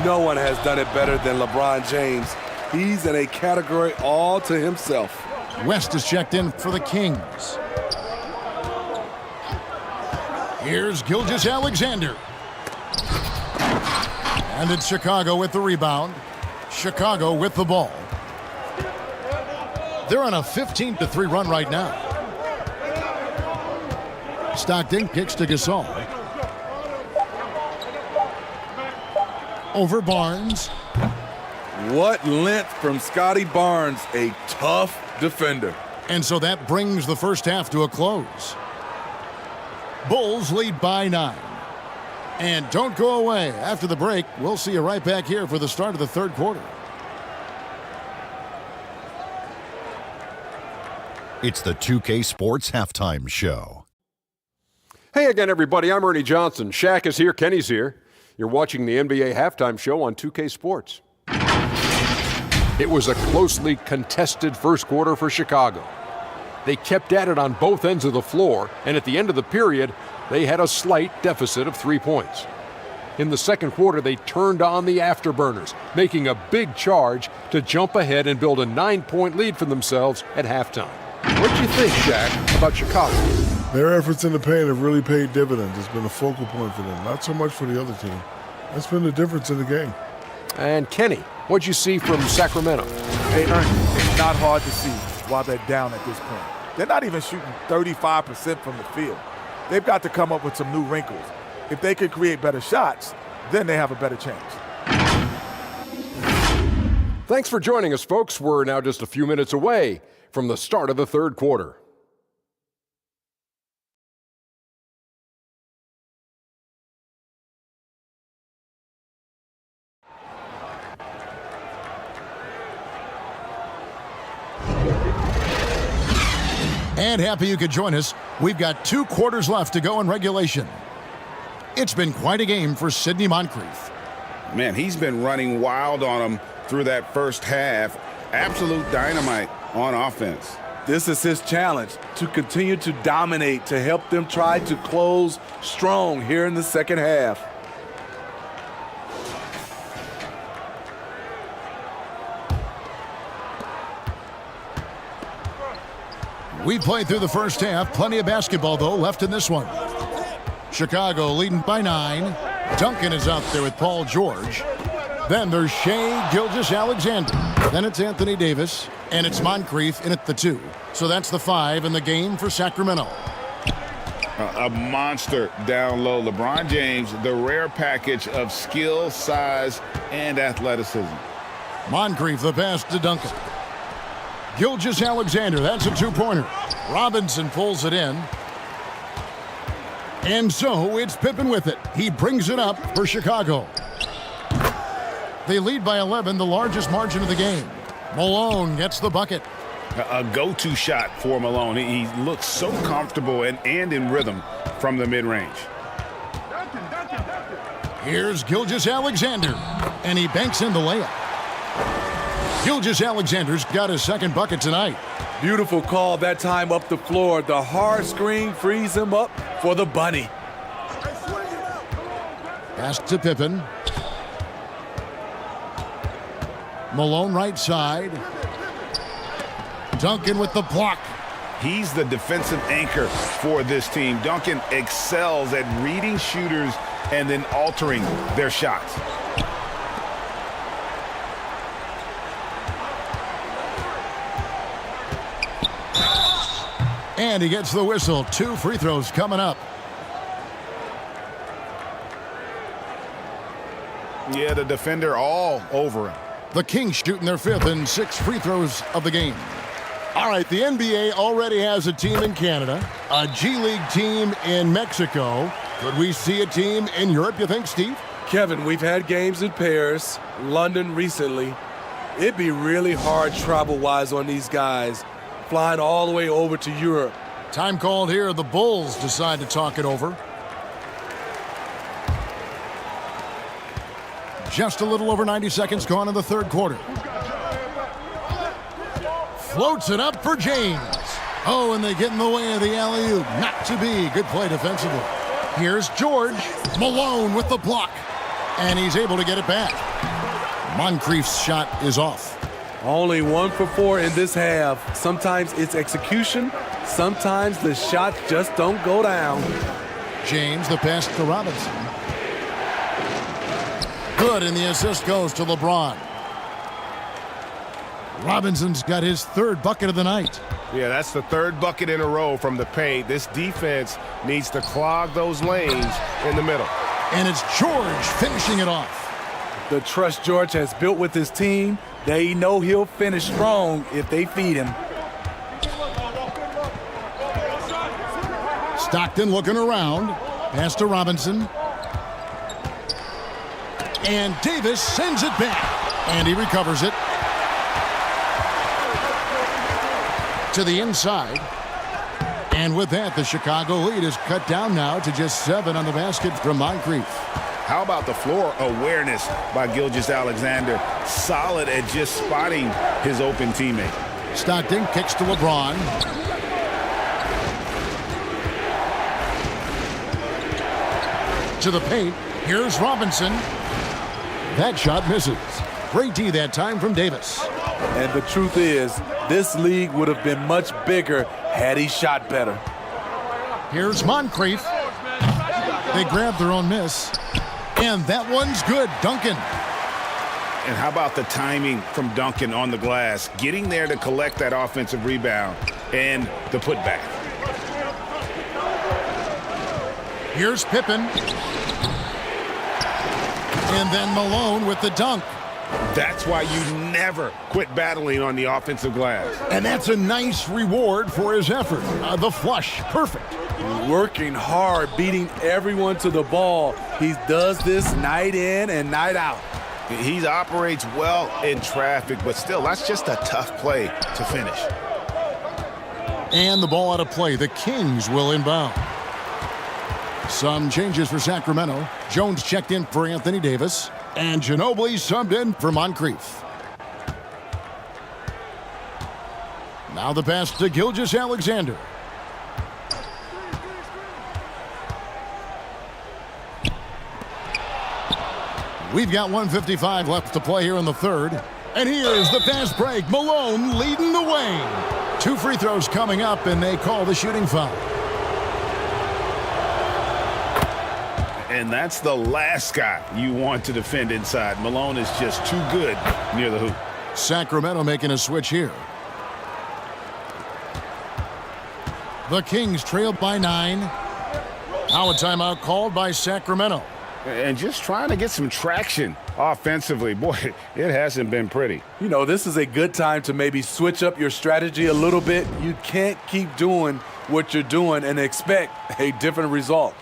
no one has done it better than LeBron James. He's in a category all to himself. West is checked in for the Kings. Here's Gilgeous-Alexander. And it's Chicago with the rebound. Chicago with the ball. They're on a 15-3 run right now. Stockton kicks to Gasol. Over Barnes. What length from Scotty Barnes, a tough defender. And so that brings the first half to a close. Bulls lead by 9. And don't go away. After the break, we'll see you right back here for the start of the third quarter. It's the 2K Sports Halftime Show. Hey again, everybody. I'm Ernie Johnson. Shaq is here. Kenny's here. You're watching the NBA Halftime Show on 2K Sports. It was a closely contested first quarter for Chicago. They kept at it on both ends of the floor, and at the end of the period, they had a slight deficit of 3 points. In the second quarter, they turned on the afterburners, making a big charge to jump ahead and build a 9-point lead for themselves at halftime. What do you think, Shaq, about Chicago? Their efforts in the paint have really paid dividends. It's been a focal point for them, not so much for the other team. That's been the difference in the game. And Kenny, what'd you see from Sacramento? Hey, Ernie, it's not hard to see why they're down at this point. They're not even shooting 35% from the field. They've got to come up with some new wrinkles. If they could create better shots, then they have a better chance. Thanks for joining us, folks. We're now just a few minutes away from the start of the third quarter. And happy you could join us. We've got 2 quarters left to go in regulation. It's been quite a game for Sidney Moncrief. Man, he's been running wild on them through that first half. Absolute dynamite on offense. This is his challenge, to continue to dominate, to help them try to close strong here in the second half. We played through the first half. Plenty of basketball, though, left in this one. Chicago leading by 9. Duncan is out there with Paul George. Then there's Shai Gilgeous-Alexander. Then it's Anthony Davis. And it's Moncrief in at the 2. So that's the 5 in the game for Sacramento. A monster down low. LeBron James, the rare package of skill, size, and athleticism. Moncrief the pass to Duncan. Gilgeous-Alexander, that's a 2-pointer. Robinson pulls it in. And so it's Pippen with it. He brings it up for Chicago. They lead by 11, the largest margin of the game. Malone gets the bucket. A go-to shot for Malone. He looks so comfortable and in rhythm from the mid-range. Here's Gilgeous-Alexander, and he banks in the layup. Gilgeous-Alexander's got his second bucket tonight. Beautiful call that time up the floor. The hard screen frees him up for the bunny. Pass to Pippen. Malone right side. Duncan with the block. He's the defensive anchor for this team. Duncan excels at reading shooters and then altering their shots. And he gets the whistle. 2 free throws coming up. Yeah, the defender all over him. The Kings shooting their 5th and 6 free throws of the game. All right, the NBA already has a team in Canada, a G League team in Mexico. Could we see a team in Europe, you think, Steve? Kevin, we've had games in Paris, London recently. It'd be really hard travel-wise on these guys, flying all the way over to Europe. Time called here. The Bulls decide to talk it over. Just a little over 90 seconds gone in the third quarter. Floats it up for James. Oh, and they get in the way of the alley-oop. Not to be. Good play defensively. Here's George. Malone with the block. And he's able to get it back. Moncrief's shot is off. Only 1 for 4 in this half. Sometimes it's execution. Sometimes the shots just don't go down. James, the pass to Robinson. Good, and the assist goes to LeBron. Robinson's got his 3rd bucket of the night. Yeah, that's the 3rd bucket in a row from the paint. This defense needs to clog those lanes in the middle. And it's George finishing it off. The trust George has built with his team, they know he'll finish strong if they feed him. Stockton looking around. Pass to Robinson. And Davis sends it back. And he recovers it. To the inside. And with that, the Chicago lead is cut down now to just 7 on the basket from Moncrief. How about the floor awareness by Gilgeous-Alexander? Solid at just spotting his open teammate. Stockton kicks to LeBron. To the paint. Here's Robinson. That shot misses. Great D that time from Davis. And the truth is, this league would have been much bigger had he shot better. Here's Moncrief. They grab their own miss. And that one's good. Duncan. And how about the timing from Duncan on the glass? Getting there to collect that offensive rebound and the putback. Here's Pippen. And then Malone with the dunk. That's why you never quit battling on the offensive glass. And that's a nice reward for his effort. The flush. Perfect. Working hard, beating everyone to the ball. He does this night in and night out. He operates well in traffic, but still, that's just a tough play to finish. And the ball out of play. The Kings will inbound. Some changes for Sacramento. Jones checked in for Anthony Davis. And Ginobili subbed in for Moncrief. Now the pass to Gilgeous-Alexander. We've got 1:55 left to play here in the third. And here's the fast break. Malone leading the way. 2 free throws coming up, and they call the shooting foul. And that's the last guy you want to defend inside. Malone is just too good near the hoop. Sacramento making a switch here. The Kings trailed by 9. Now a timeout called by Sacramento. And just trying to get some traction offensively. Boy, it hasn't been pretty. You know, this is a good time to maybe switch up your strategy a little bit. You can't keep doing what you're doing and expect a different result.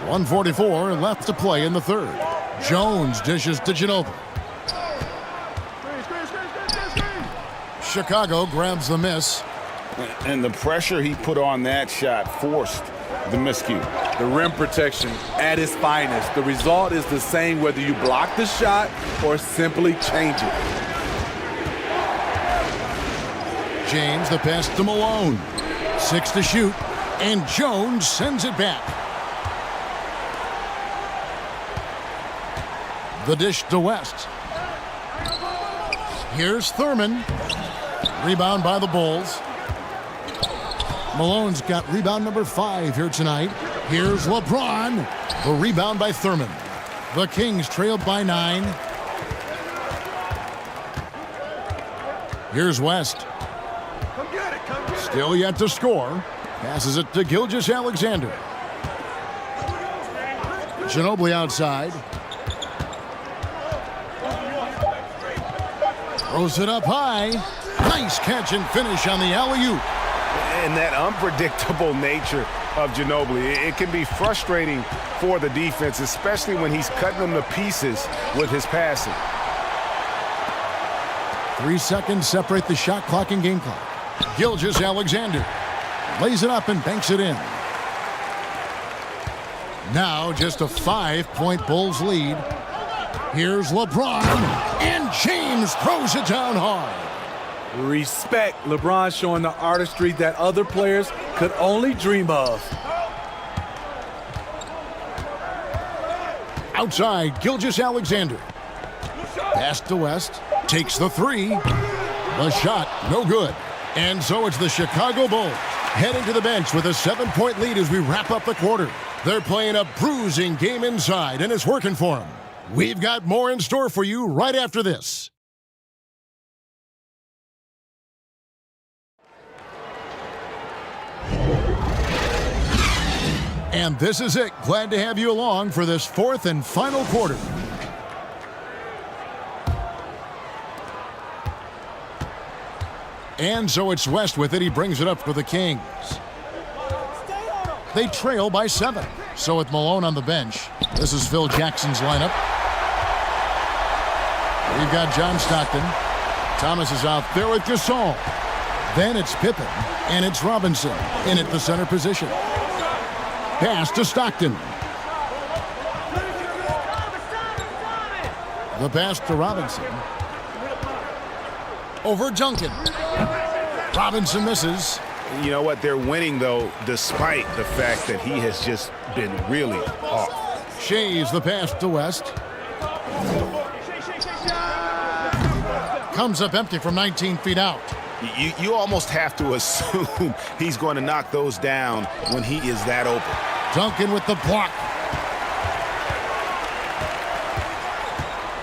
.144 left to play in the third. Jones dishes to Ginobili. Chicago grabs the miss. And the pressure he put on that shot forced the miscue. The rim protection at its finest. The result is the same whether you block the shot or simply change it. James, the pass to Malone. 6 to shoot. And Jones sends it back. The dish to West. Here's Thurman. Rebound by the Bulls. Malone's got rebound number 5 here tonight. Here's LeBron. The rebound by Thurman. The Kings trailed by 9. Here's West. Still yet to score. Passes it to Gilgeous-Alexander. Ginobili outside. Throws it up high. Nice catch and finish on the alley-oop. And that unpredictable nature of Ginobili, it can be frustrating for the defense, especially when he's cutting them to pieces with his passing. 3 seconds separate the shot clock and game clock. Gilgeous-Alexander lays it up and banks it in. Now just a 5-point Bulls lead. Here's LeBron, and James throws it down hard. Respect. LeBron showing the artistry that other players could only dream of. Outside, Gilgeous-Alexander. Pass to West. Takes the 3. The shot, no good. And so it's the Chicago Bulls heading to the bench with a 7-point lead as we wrap up the quarter. They're playing a bruising game inside, and it's working for them. We've got more in store for you right after this. And this is it. Glad to have you along for this 4th and final quarter. And so it's West with it. He brings it up for the Kings. They trail by 7. So with Malone on the bench, this is Phil Jackson's lineup. We've got John Stockton. Thomas is out there with Gasol. Then it's Pippen, and it's Robinson in at the center position. Pass to Stockton. The pass to Robinson. Over Duncan. Robinson misses. You know what? They're winning, though, despite the fact that he has just been really off. Shays the pass to West. Comes up empty from 19 feet out. You almost have to assume he's going to knock those down when he is that open. Duncan with the block.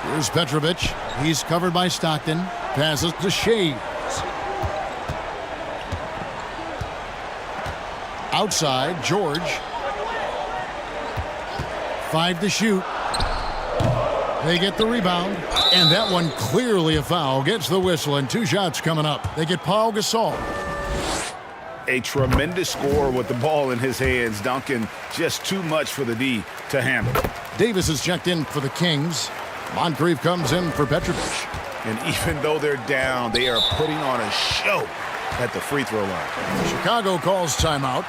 Here's Petrovic. He's covered by Stockton. Passes to Shays. Outside, George. 5 to shoot. They get the rebound, and that one clearly a foul. Gets the whistle, and 2 shots coming up. They get Paul Gasol. A tremendous score with the ball in his hands. Duncan, just too much for the D to handle. Davis is checked in for the Kings. Moncrief comes in for Petrovic. And even though they're down, they are putting on a show at the free throw line. Chicago calls timeout.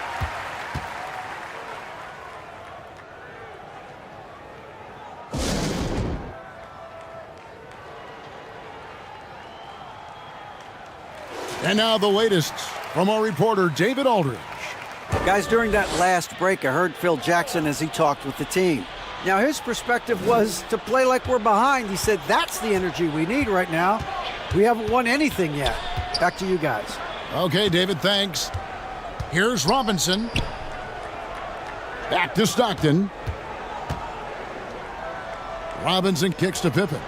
And now the latest from our reporter, David Aldridge. Guys, during that last break, I heard Phil Jackson as he talked with the team. Now, his perspective was to play like we're behind. He said, that's the energy we need right now. We haven't won anything yet. Back to you guys. Okay, David, thanks. Here's Robinson. Back to Stockton. Robinson kicks to Pippen.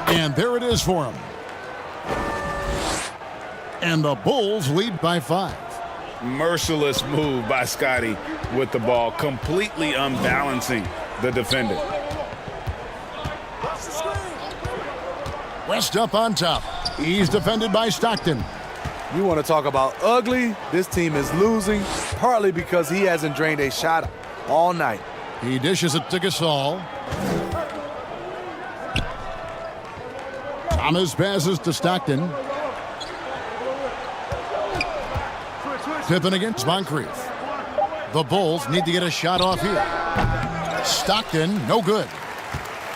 And there it is for him. And the Bulls lead by 5. Merciless move by Scotty with the ball, completely unbalancing the defender. West up on top. He's defended by Stockton. You want to talk about ugly? This team is losing, partly because he hasn't drained a shot all night. He dishes it to Gasol. Thomas passes to Stockton. Pippen against Moncrief. The Bulls need to get a shot off here. Stockton, no good.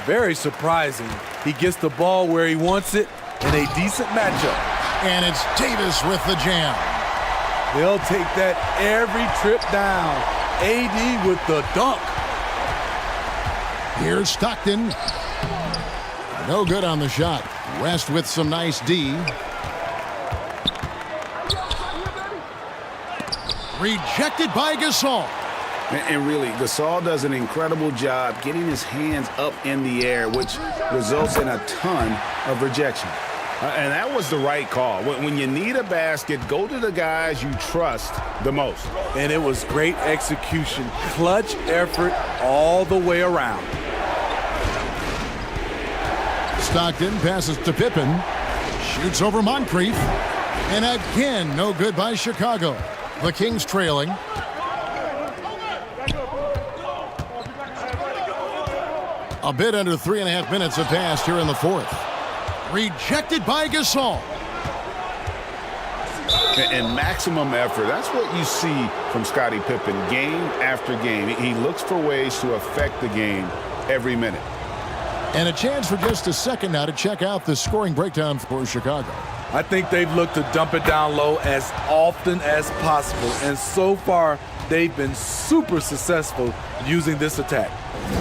Very surprising. He gets the ball where he wants it in a decent matchup. And it's Davis with the jam. They'll take that every trip down. AD with the dunk. Here's Stockton. No good on the shot. West with some nice D. Rejected by Gasol. And really, Gasol does an incredible job getting his hands up in the air, which results in a ton of rejection. And that was the right call. When you need a basket, go to the guys you trust the most. And it was great execution, clutch effort all the way around. Stockton passes to Pippen. Shoots over Moncrief. And again, no good by Chicago. The Kings trailing. A bit under 3.5 minutes have passed here in the fourth. Rejected by Gasol. And maximum effort. That's what you see from Scottie Pippen game after game. He looks for ways to affect the game every minute. And a chance for just a second now to check out the scoring breakdown for Chicago. I think they've looked to dump it down low as often as possible. And so far, they've been super successful using this attack.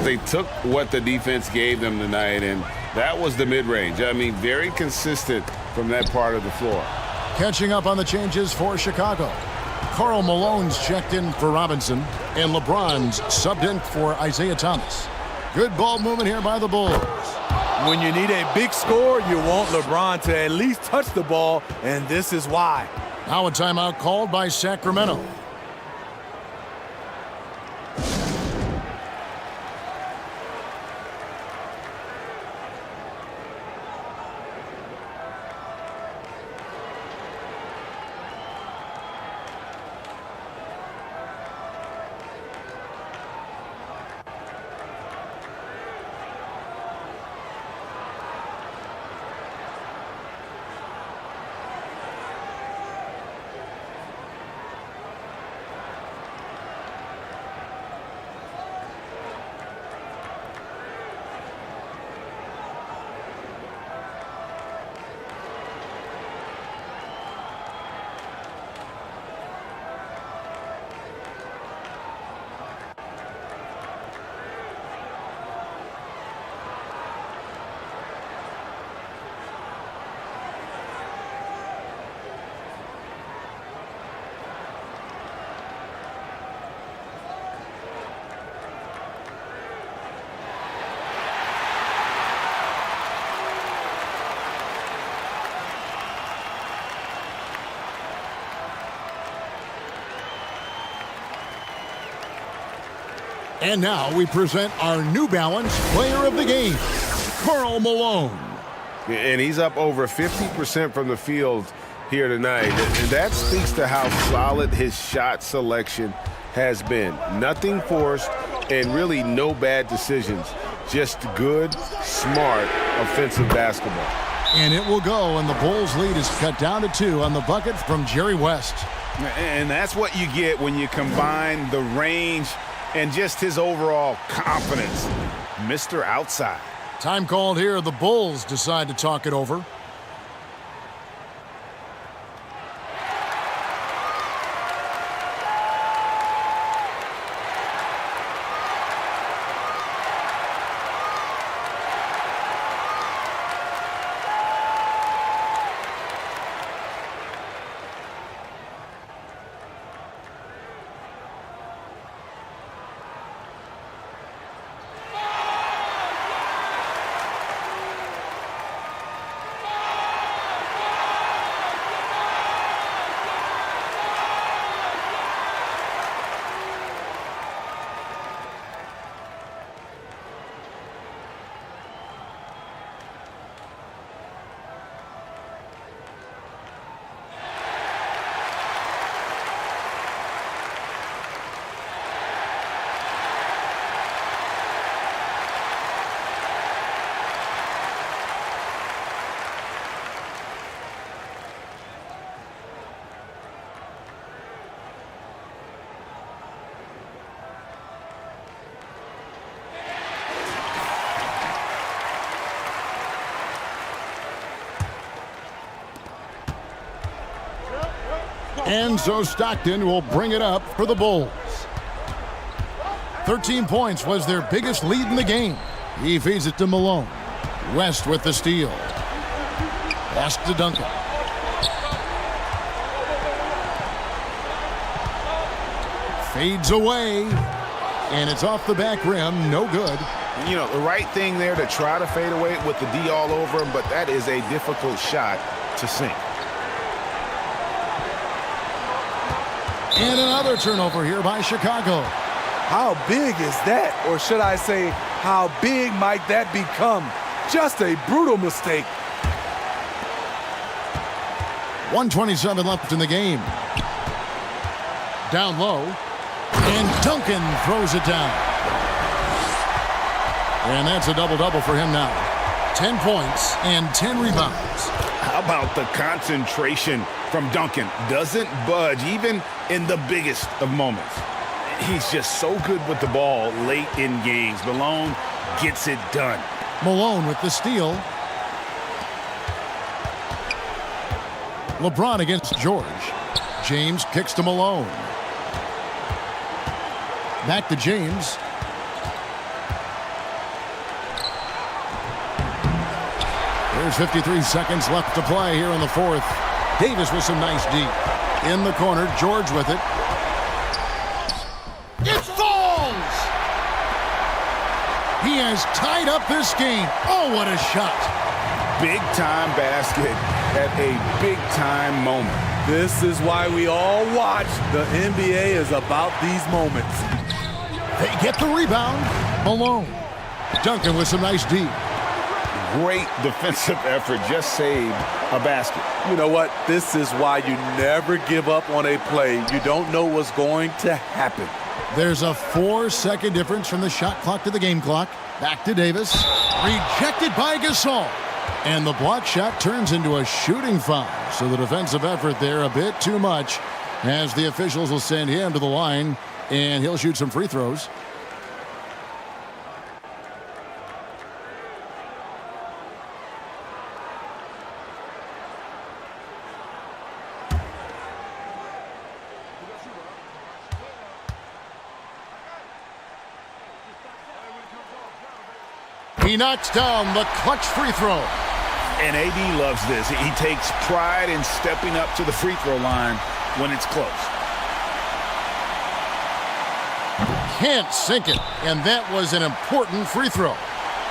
They took what the defense gave them tonight, and that was the mid-range. I mean, very consistent from that part of the floor. Catching up on the changes for Chicago. Karl Malone's checked in for Robinson, and LeBron's subbed in for Isaiah Thomas. Good ball movement here by the Bulls. When you need a big score, you want LeBron to at least touch the ball, and this is why. Now a timeout called by Sacramento. And now we present our New Balance Player of the Game, Karl Malone. And he's up over 50% from the field here tonight. And that speaks to how solid his shot selection has been. Nothing forced and really no bad decisions. Just good, smart, offensive basketball. And it will go, and the Bulls' lead is cut down to 2 on the bucket from Jerry West. And that's what you get when you combine the range and just his overall confidence. Mr. Outside. Time called here. The Bulls decide to talk it over. And so Stockton will bring it up for the Bulls. 13 points was their biggest lead in the game. He feeds it to Malone. West with the steal. Pass to Duncan. Fades away. And it's off the back rim. No good. You know, the right thing there to try to fade away with the D all over him, but that is a difficult shot to sink. And another turnover here by Chicago. How big is that? Or should I say, how big might that become? Just a brutal mistake. 1:27 left in the game. Down low. And Duncan throws it down. And that's a double-double for him now. 10 points and 10 rebounds. How about the concentration from Duncan? Doesn't budge even in the biggest of moments. He's just so good with the ball late in games. Malone gets it done. Malone with the steal. LeBron against George. James kicks to Malone. Back to James. There's 53 seconds left to play here in the fourth. Davis with some nice deep. In the corner, George with it. It falls! He has tied up this game. Oh, what a shot. Big-time basket at a big-time moment. This is why we all watch. The NBA is about these moments. They get the rebound. Malone. Duncan with some nice deep. Great defensive effort. Just saved a basket. You know what? This is why you never give up on a play. You don't know what's going to happen. There's a 4-second difference from the shot clock to the game clock. Back to Davis. Rejected by Gasol. And the block shot turns into a shooting foul. So the defensive effort there a bit too much, as the officials will send him to the line, and he'll shoot some free throws. He knocks down the clutch free throw. And AD loves this. He takes pride in stepping up to the free throw line when it's close. Can't sink it, and that was an important free throw.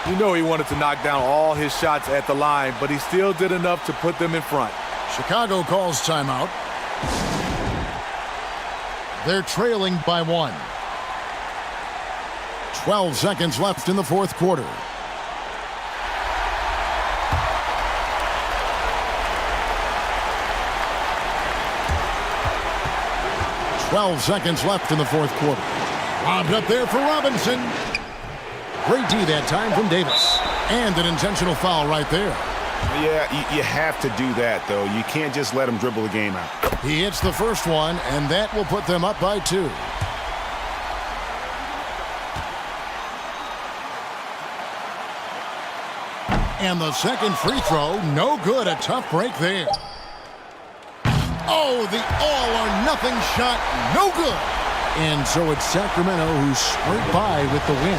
You know he wanted to knock down all his shots at the line, but he still did enough to put them in front. Chicago calls timeout. They're trailing by 1. 12 seconds left in the fourth quarter. 12 seconds left in the fourth quarter. Lobbed up there for Robinson. Great D that time from Davis. And an intentional foul right there. Yeah, you have to do that, though. You can't just let him dribble the game out. He hits the first one, and that will put them up by 2. And the second free throw, no good. A tough break there. Oh, the all-or-nothing shot, no good. And so it's Sacramento who sprint by with the win.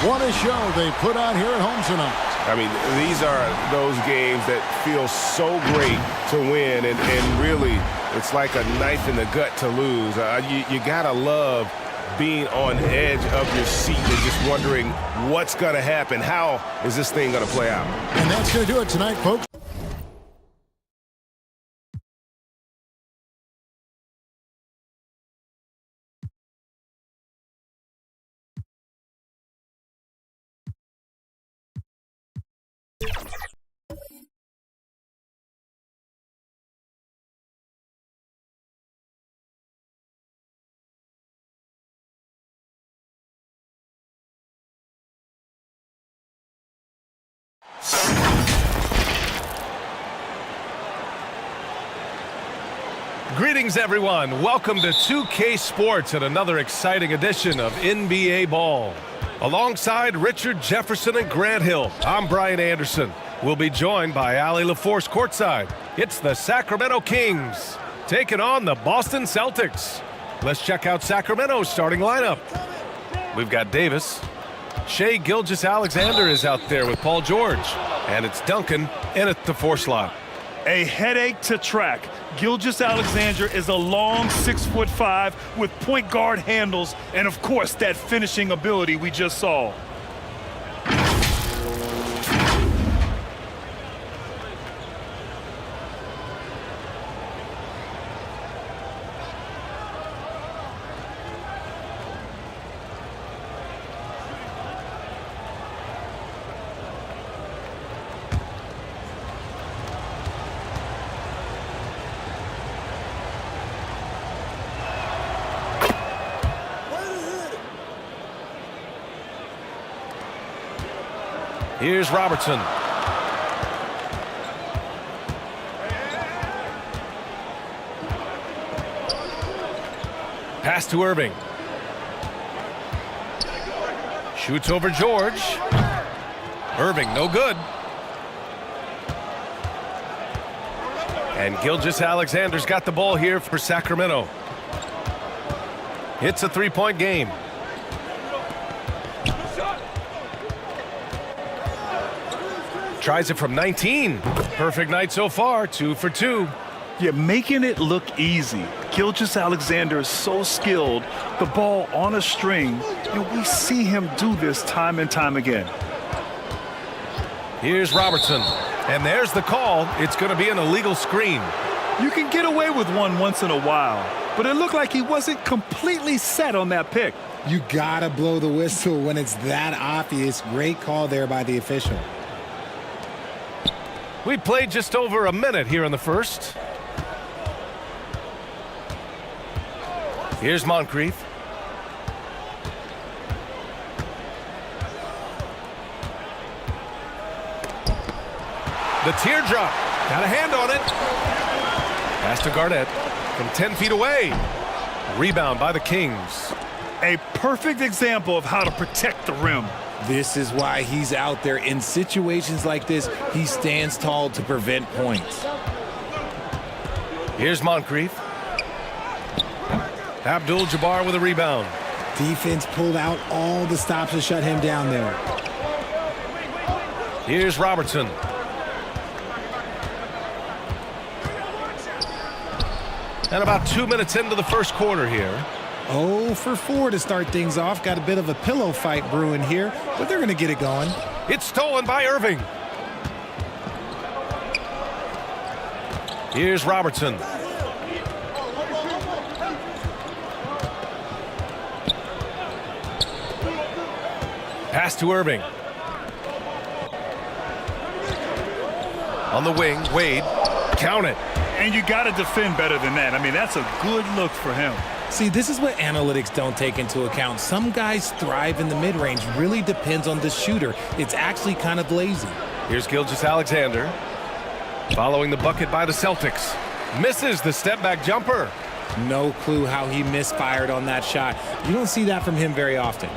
What a show they put on here at home tonight. I mean, these are those games that feel so great to win, and really, it's like a knife in the gut to lose. You gotta love being on the edge of your seat and just wondering what's gonna happen. How is this thing gonna play out? And that's gonna do it tonight, folks. Greetings, everyone. Welcome to 2K Sports and another exciting edition of NBA Ball. Alongside Richard Jefferson and Grant Hill, I'm Brian Anderson. We'll be joined by Allie LaForce courtside. It's the Sacramento Kings taking on the Boston Celtics. Let's check out Sacramento's starting lineup. We've got Davis. Shai Gilgeous-Alexander is out there with Paul George. And it's Duncan in at the 4 slot. A headache to track. Gilgeous-Alexander is a long 6'5" with point guard handles and, of course, that finishing ability we just saw. Here's Robertson. Pass to Irving. Shoots over George. Irving, no good. And Gilgeous-Alexander's got the ball here for Sacramento. It's a three-point game. Tries it from 19. Perfect night so far, 2 for 2. Yeah, making it look easy. Gilgeous-Alexander is so skilled. The ball on a string, and we see him do this time and time again. Here's Robertson. And there's the call. It's going to be an illegal screen. You can get away with one once in a while, but it looked like he wasn't completely set on that pick. You gotta blow the whistle when it's that obvious. Great call there by the official. We played just over a minute here in the first. Here's Moncrief. The teardrop. Got a hand on it. Pass to Garnett from 10 feet away. Rebound by the Kings. A perfect example of how to protect the rim. This is why he's out there. In situations like this, he stands tall to prevent points. Here's Moncrief. Abdul-Jabbar with a rebound. Defense pulled out all the stops to shut him down there. Here's Robertson. And about 2 minutes into the first quarter here. 0 for 4 to start things off. Got a bit of a pillow fight brewing here, but they're going to get it going. It's stolen by Irving. Here's Robertson. Pass to Irving. On the wing, Wade. Count it. And you got to defend better than that. I mean, that's a good look for him. See, this is what analytics don't take into account. Some guys thrive in the mid-range. Really depends on the shooter. It's actually kind of lazy. Here's Gilgeous-Alexander. Following the bucket by the Celtics. Misses the step-back jumper. No clue how he misfired on that shot. You don't see that from him very often.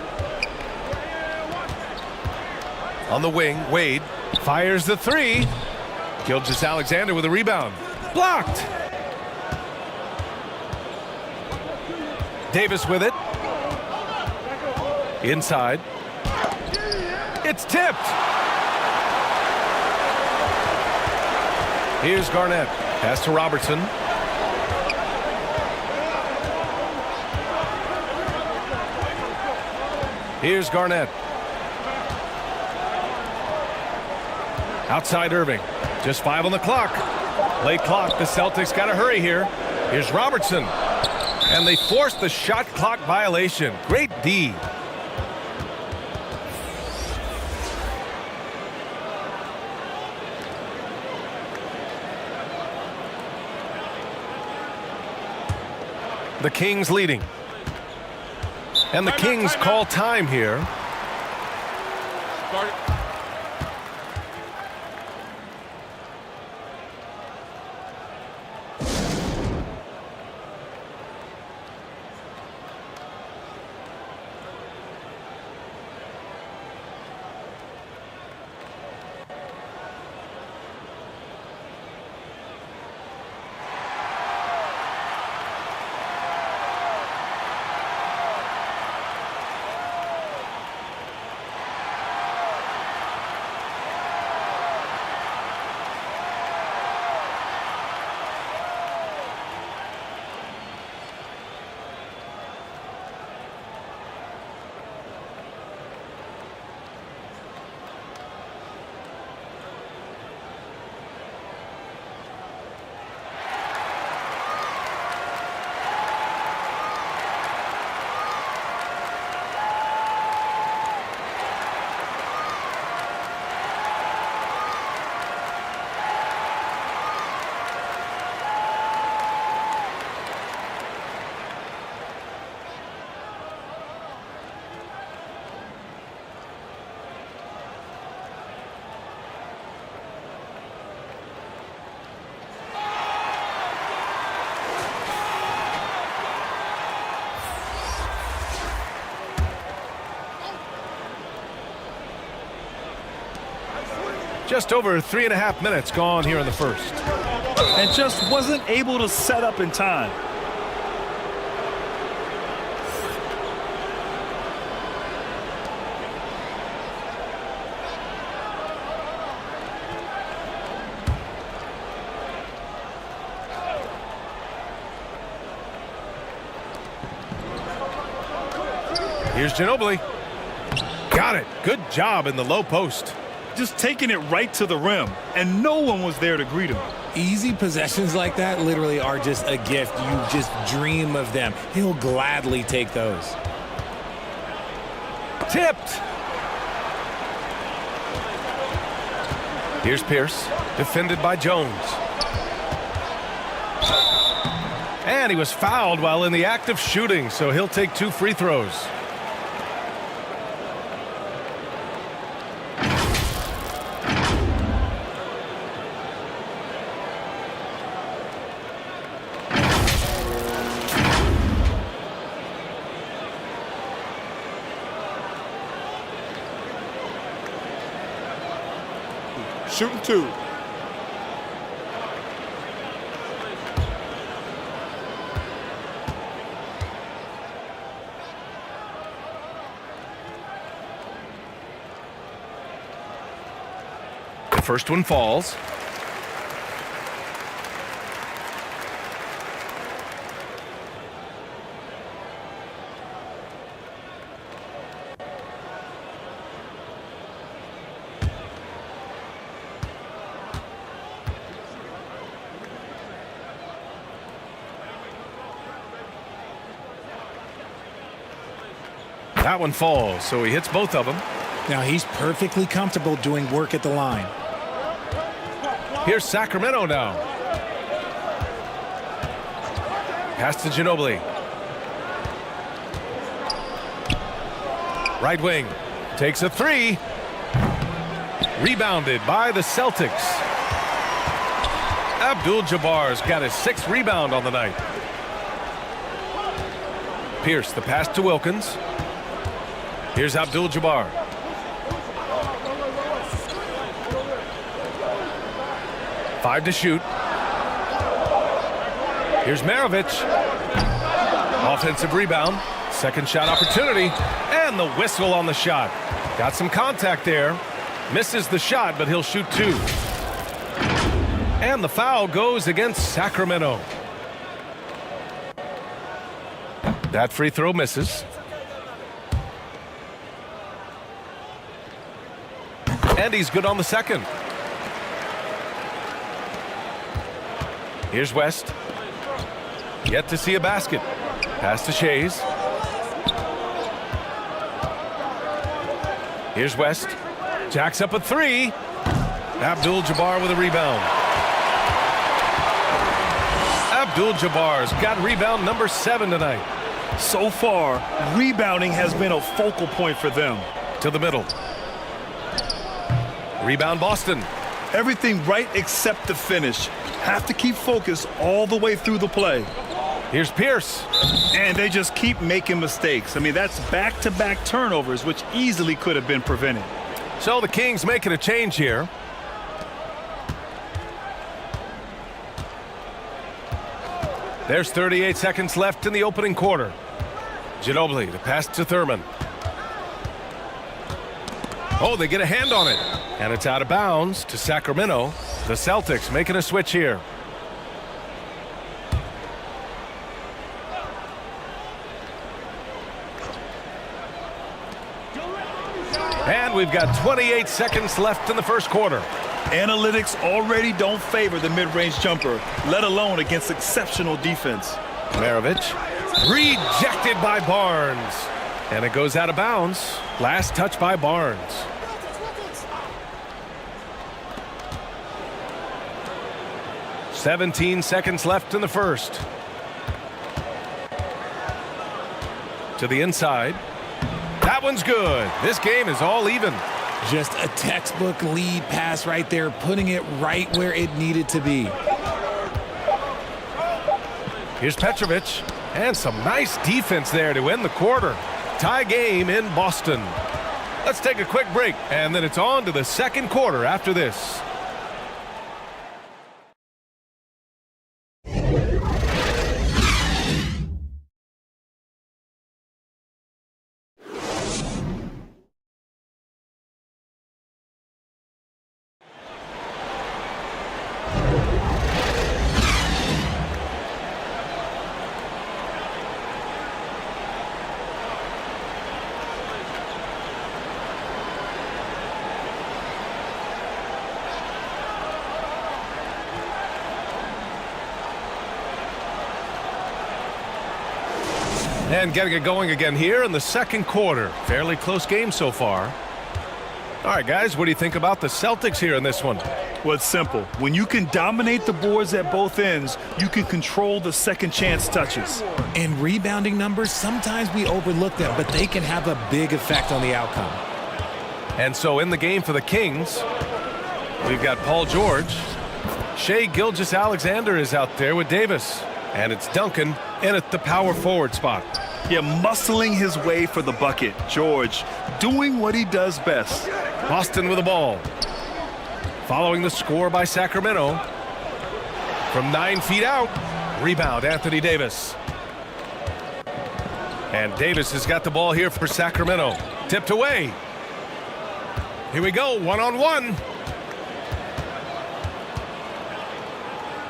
On the wing, Wade fires the three. Gilgeous-Alexander with a rebound. Blocked. Davis with it. Inside. It's tipped. Here's Garnett. Pass to Robertson. Here's Garnett. Outside Irving. Just 5 on the clock. Late clock. The Celtics got to hurry here. Here's Robertson. And they forced the shot clock violation. Great D. The Kings leading. And the Kings call time here. Just over 3.5 minutes gone here in the first. And just wasn't able to set up in time. Here's Ginobili. Got it. Good job in the low post. Just taking it right to the rim, and no one was there to greet him. Easy possessions like that literally are just a gift. You just dream of them. He'll gladly take those. Tipped. Here's Pierce, defended by Jones. And he was fouled while in the act of shooting, so he'll take 2 free throws. Shooting 2. The first one falls. That one falls, so he hits both of them. Now he's perfectly comfortable doing work at the line. Here's Sacramento now. Pass to Ginobili. Right wing. Takes a 3. Rebounded by the Celtics. Abdul-Jabbar's got his 6th rebound on the night. Pierce, the pass to Wilkins. Here's Abdul-Jabbar. Five to shoot. Here's Maravich. Offensive rebound. Second shot opportunity. And the whistle on the shot. Got some contact there. Misses the shot, but he'll shoot 2. And the foul goes against Sacramento. That free throw misses. And he's good on the second. Here's West. Yet to see a basket. Pass to Shays. Here's West. Jacks up a 3. Abdul-Jabbar with a rebound. Abdul-Jabbar's got rebound number 7 tonight. So far, rebounding has been a focal point for them. To the middle. Rebound Boston. Everything right except the finish. Have to keep focused all the way through the play. Here's Pierce. And they just keep making mistakes. I mean, that's back-to-back turnovers, which easily could have been prevented. So the Kings making a change here. There's 38 seconds left in the opening quarter. Ginobili, the pass to Thurman. Oh, they get a hand on it. And it's out of bounds to Sacramento. The Celtics making a switch here. And we've got 28 seconds left in the first quarter. Analytics already don't favor the mid-range jumper, let alone against exceptional defense. Maravich rejected by Barnes. And it goes out of bounds. Last touch by Barnes. "17 seconds left in the first. To the inside. That one's good. This game is all even. Just a textbook lead pass right there, putting it right where it needed to be. Here's Petrovic. And some nice defense there to end the quarter. Tie game in Boston. Let's take a quick break, and then it's on to the second quarter after this. And getting it going again here in the second quarter. Fairly close game so far. All right, guys, what do you think about the Celtics here in this one? Well, it's simple. When you can dominate the boards at both ends, you can control the second chance touches. And rebounding numbers, sometimes we overlook them, but they can have a big effect on the outcome. And so in the game for the Kings, we've got Paul George. Shai Gilgeous-Alexander is out there with Davis. And it's Duncan in at the power forward spot. Yeah, muscling his way for the bucket. George doing what he does best. Boston with the ball. Following the score by Sacramento. From 9 feet out. Rebound, Anthony Davis. And Davis has got the ball here for Sacramento. Tipped away. Here we go, one-on-one.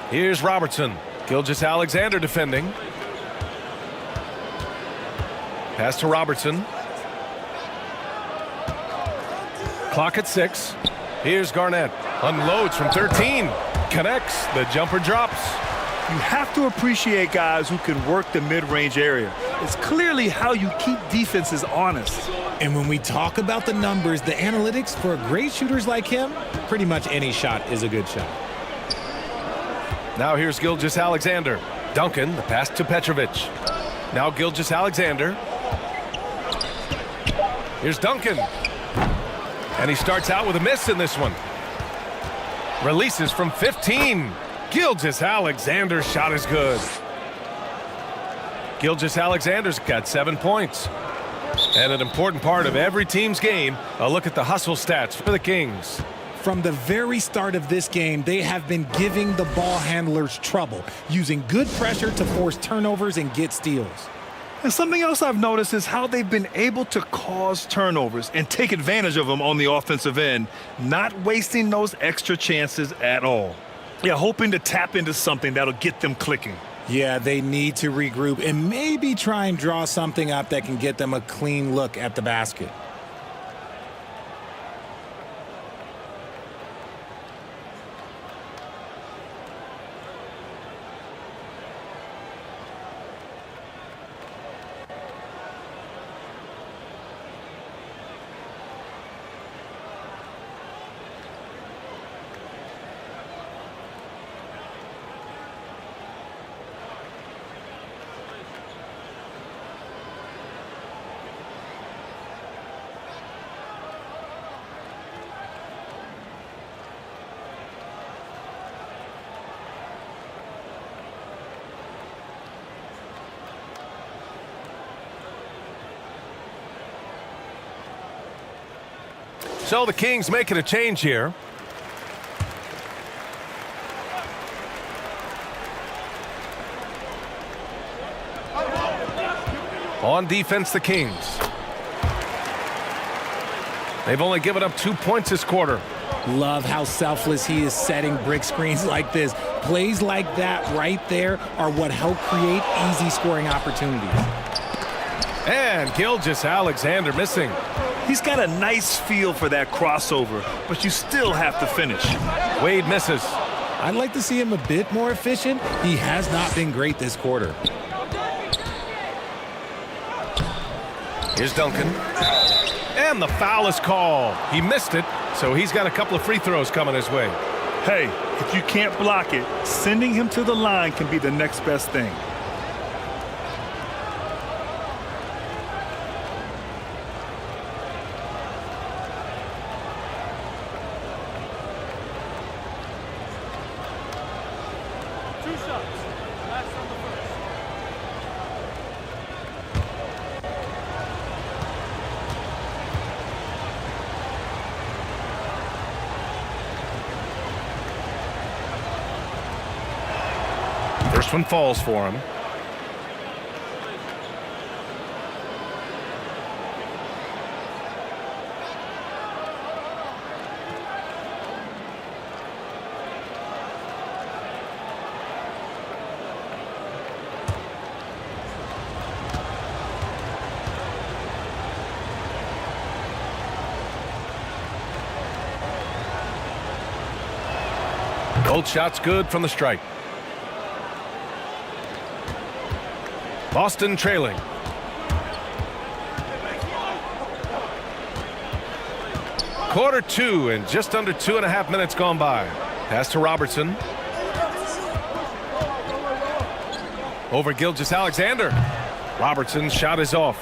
Here's Robertson. Gilgeous-Alexander defending. Pass to Robertson. Clock at 6. Here's Garnett. Unloads from 13. Connects. The jumper drops. You have to appreciate guys who can work the mid-range area. It's clearly how you keep defenses honest. And when we talk about the numbers, the analytics for great shooters like him, pretty much any shot is a good shot. Now here's Gilgeous-Alexander. Duncan, the pass to Petrovic. Now Gilgeous-Alexander. Here's Duncan. And he starts out with a miss in this one. Releases from 15. Gilgeous-Alexander's shot is good. Gilgeous-Alexander's got 7 points. And an important part of every team's game, a look at the hustle stats for the Kings. From the very start of this game, they have been giving the ball handlers trouble, using good pressure to force turnovers and get steals. And something else I've noticed is how they've been able to cause turnovers and take advantage of them on the offensive end, not wasting those extra chances at all. Yeah, hoping to tap into something that'll get them clicking. Yeah, they need to regroup and maybe try and draw something up that can get them a clean look at the basket. So the Kings making a change here. On defense, the Kings. They've only given up 2 points this quarter. Love how selfless he is setting brick screens like this. Plays like that right there are what help create easy scoring opportunities. And Gilgeous-Alexander missing. He's got a nice feel for that crossover, but you still have to finish. Wade misses. I'd like to see him a bit more efficient. He has not been great this quarter. Here's Duncan. And the foul is called. He missed it, so he's got a couple of free throws coming his way. Hey, if you can't block it, sending him to the line can be the next best thing. First one falls for him. Both shots good from the strike. Boston trailing. Quarter two and just under 2.5 minutes gone by. Pass to Robertson. Over Gilgeous-Alexander. Robertson's shot is off.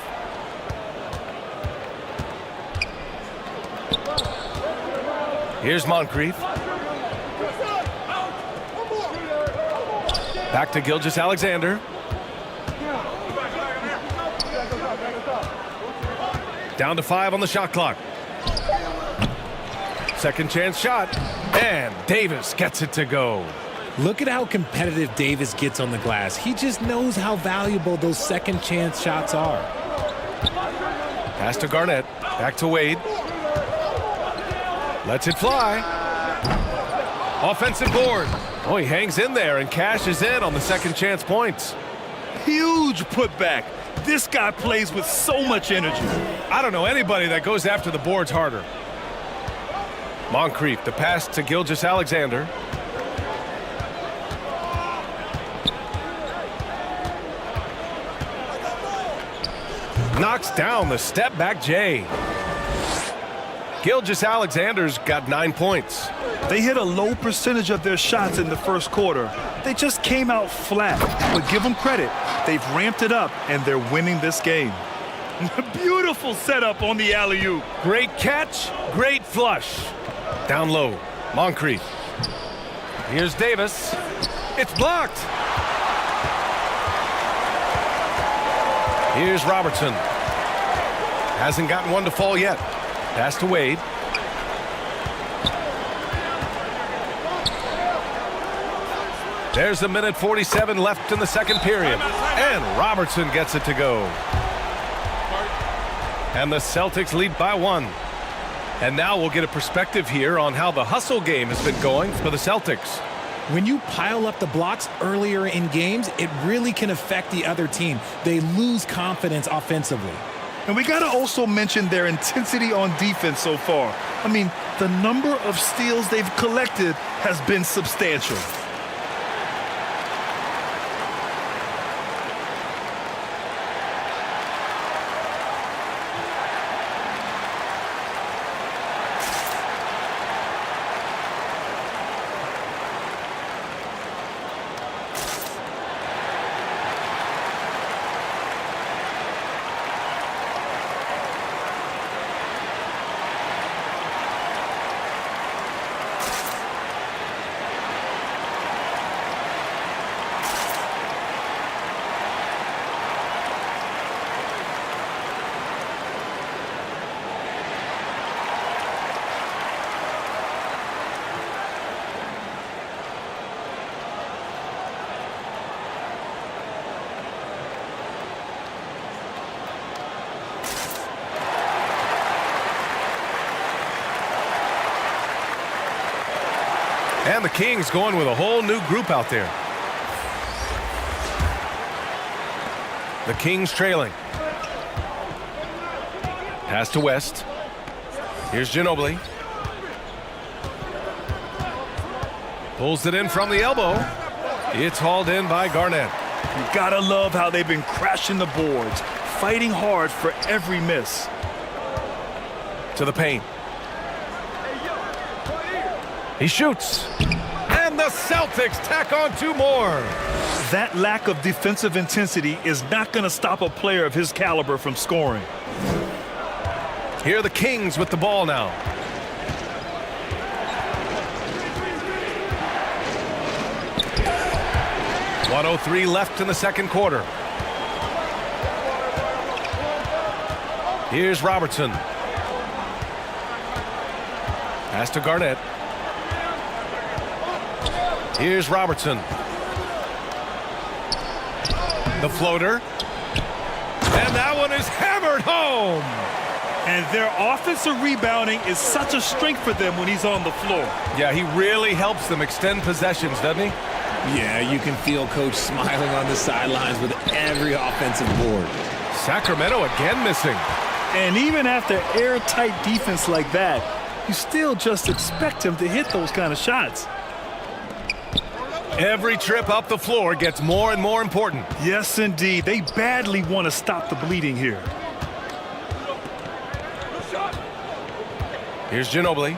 Here's Moncrief. Back to Gilgeous-Alexander. Down to 5 on the shot clock. Second chance shot. And Davis gets it to go. Look at how competitive Davis gets on the glass. He just knows how valuable those second chance shots are. Pass to Garnett. Back to Wade. Lets it fly. Offensive board. Oh, he hangs in there and cashes in on the second chance points. Huge putback. This guy plays with so much energy. I don't know anybody that goes after the boards harder. Moncrief, the pass to Gilgeous-Alexander. Knocks down the step back J. Gilgeous-Alexander's got 9 points. They hit a low percentage of their shots in the first quarter. They just came out flat, but give them credit. They've ramped it up, and they're winning this game. Beautiful setup on the alley-oop. Great catch, great flush. Down low, Moncrief. Here's Davis. It's blocked. Here's Robertson. Hasn't gotten one to fall yet. Pass to Wade. There's a minute 47 left in the second period. And Robertson gets it to go. And the Celtics lead by 1. And now we'll get a perspective here on how the hustle game has been going for the Celtics. When you pile up the blocks earlier in games, it really can affect the other team. They lose confidence offensively. And we got to also mention their intensity on defense so far. I mean, the number of steals they've collected has been substantial. And the Kings going with a whole new group out there. The Kings trailing. Pass to West. Here's Ginobili. Pulls it in from the elbow. It's hauled in by Garnett. You gotta love how they've been crashing the boards, fighting hard for every miss. To the paint. He shoots. And the Celtics tack on 2 more. That lack of defensive intensity is not going to stop a player of his caliber from scoring. Here are the Kings with the ball now. .103 left in the second quarter. Here's Robertson. Pass to Garnett. Here's Robertson. The floater. And that one is hammered home. And their offensive rebounding is such a strength for them when he's on the floor. Yeah, he really helps them extend possessions, doesn't he? Yeah, you can feel Coach smiling on the sidelines with every offensive board. Sacramento again missing. And even after airtight defense like that, you still just expect him to hit those kind of shots. Every trip up the floor gets more and more important. Yes, indeed. They badly want to stop the bleeding here. Here's Ginobili.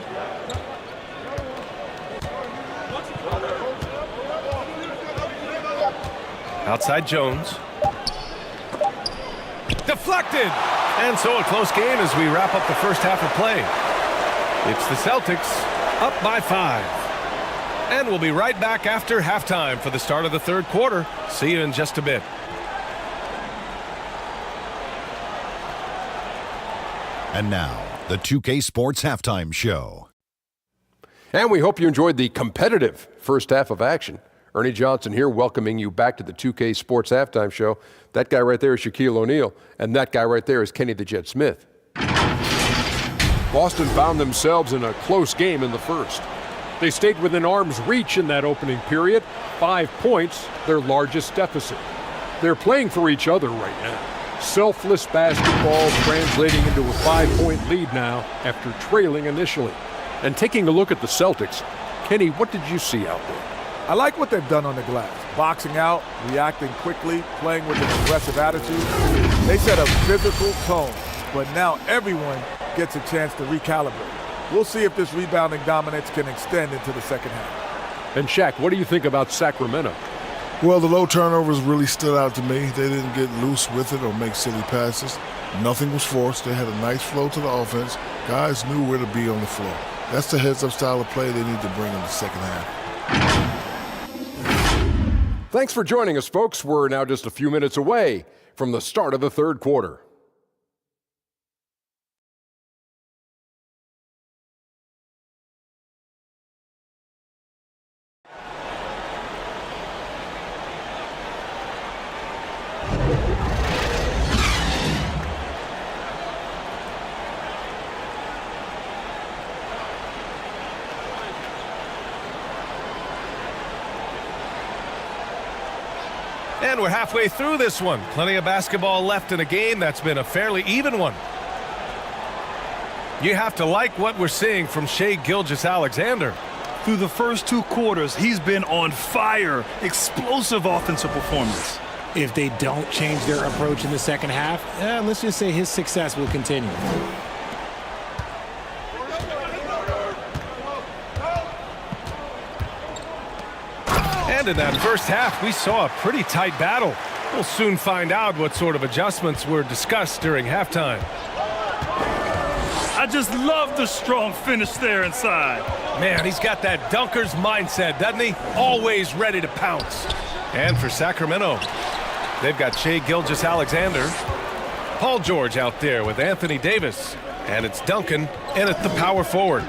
Outside Jones. Deflected! And so a close game as we wrap up the first half of play. It's the Celtics up by 5. And we'll be right back after halftime for the start of the third quarter. See you in just a bit. And now, the 2K Sports Halftime Show. And we hope you enjoyed the competitive first half of action. Ernie Johnson here welcoming you back to the 2K Sports Halftime Show. That guy right there is Shaquille O'Neal, and that guy right there is Kenny the Jet Smith. Boston found themselves in a close game in the first. They stayed within arm's reach in that opening period. 5 points, their largest deficit. They're playing for each other right now. Selfless basketball translating into a 5-point lead now after trailing initially. And taking a look at the Celtics, Kenny, what did you see out there? I like what they've done on the glass. Boxing out, reacting quickly, playing with an aggressive attitude. They set a physical tone, but now everyone gets a chance to recalibrate. We'll see if this rebounding dominance can extend into the second half. And Shaq, what do you think about Sacramento? Well, the low turnovers really stood out to me. They didn't get loose with it or make silly passes. Nothing was forced. They had a nice flow to the offense. Guys knew where to be on the floor. That's the heads-up style of play they need to bring in the second half. Thanks for joining us, folks. We're now just a few minutes away from the start of the third quarter. And we're halfway through this one. Plenty of basketball left in a game that's been a fairly even one. You have to like what we're seeing from Shai Gilgeous-Alexander. Through the first 2 quarters, he's been on fire. Explosive offensive performance. If they don't change their approach in the second half, let's just say his success will continue. And in that first half, we saw a pretty tight battle. We'll soon find out what sort of adjustments were discussed during halftime. I just love the strong finish there inside. Man, he's got that dunker's mindset, doesn't he? Always ready to pounce. And for Sacramento, they've got Shai Gilgeous-Alexander. Paul George out there with Anthony Davis. And it's Duncan in at the power forward.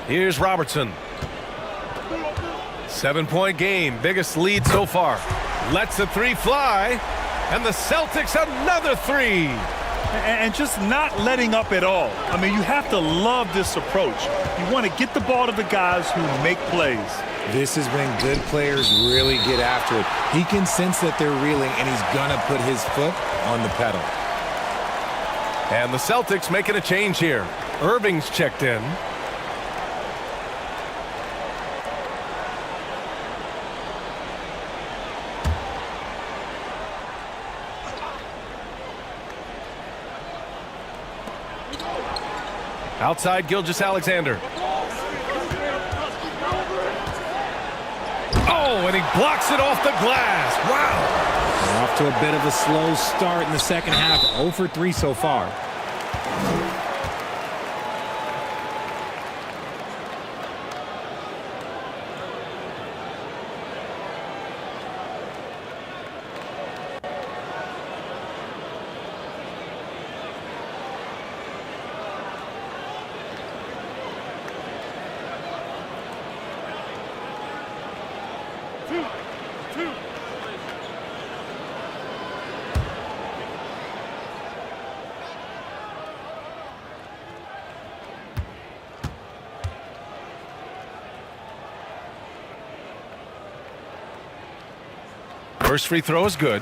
Here's Robertson. 7-point game, biggest lead so far. Lets the 3 fly, and the Celtics another 3. And just not letting up at all. I mean, you have to love this approach. You want to get the ball to the guys who make plays. This is when good players really get after it. He can sense that they're reeling, and he's going to put his foot on the pedal. And the Celtics making a change here. Irving's checked in. Outside Gilgeous-Alexander. Oh, and he blocks it off the glass. Wow. We're off to a bit of a slow start in the second half. 0 for 3 so far. First free throw is good.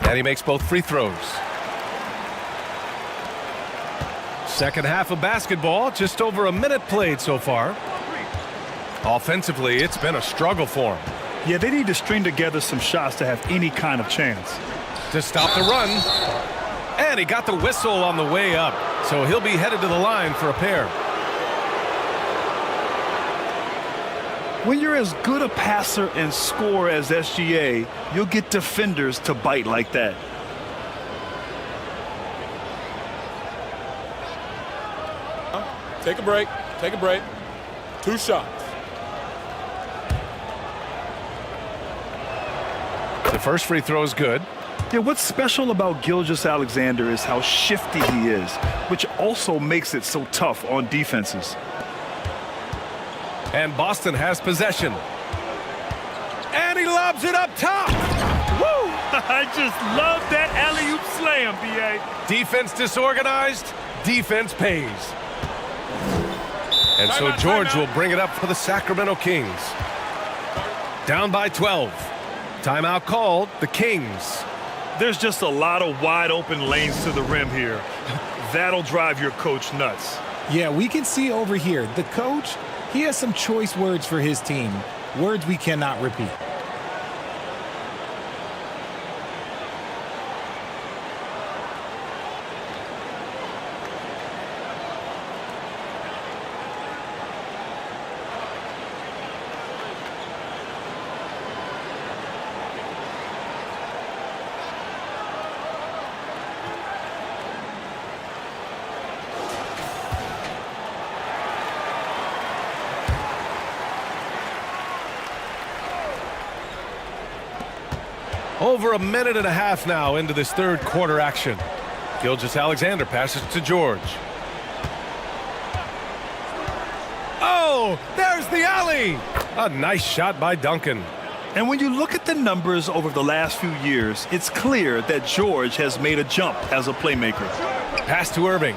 And he makes both free throws. Second half of basketball, just over a minute played so far. Offensively, it's been a struggle for him. Yeah, they need to string together some shots to have any kind of chance. To stop the run. And he got the whistle on the way up. So he'll be headed to the line for a pair. When you're as good a passer and scorer as SGA, you'll get defenders to bite like that. Take a break. Take a break. 2 shots. The first free throw is good. Yeah, what's special about Gilgeous-Alexander is how shifty he is, which also makes it so tough on defenses. And Boston has possession. And he lobs it up top. Woo! I just love that alley-oop slam, B.A. Defense disorganized, defense pays. And so George will bring it up for the Sacramento Kings. Down by 12. Timeout called, the Kings. There's just a lot of wide open lanes to the rim here. That'll drive your coach nuts. Yeah, we can see over here, the coach, he has some choice words for his team. Words we cannot repeat. Over a minute and a half now into this third quarter action. Gilgeous-Alexander passes to George. Oh, there's the alley. A nice shot by Duncan. And when you look at the numbers over the last few years, it's clear that George has made a jump as a playmaker. Pass to Irving.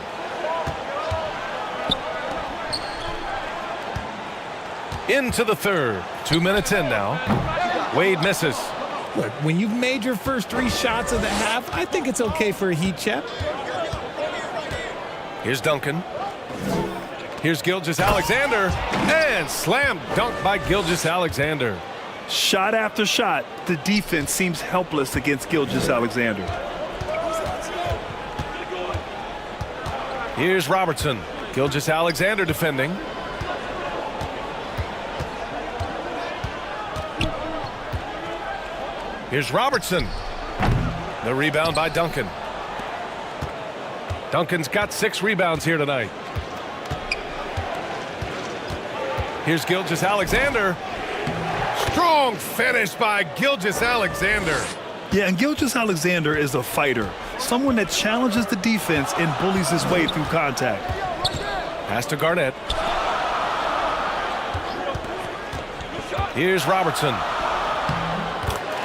Into the third. 2 minutes in now. Wade misses. Look, when you've made your first 3 shots of the half, I think it's okay for a heat check. Here's Duncan. Here's Gilgeous-Alexander. And slam dunk by Gilgeous-Alexander. Shot after shot, the defense seems helpless against Gilgeous-Alexander. Here's Robertson. Gilgeous-Alexander defending. Here's Robertson. The rebound by Duncan. Duncan's got 6 rebounds here tonight. Here's Gilgeous-Alexander. Strong finish by Gilgeous-Alexander. Yeah, and Gilgeous-Alexander is a fighter. Someone that challenges the defense and bullies his way through contact. Pass to Garnett. Here's Robertson.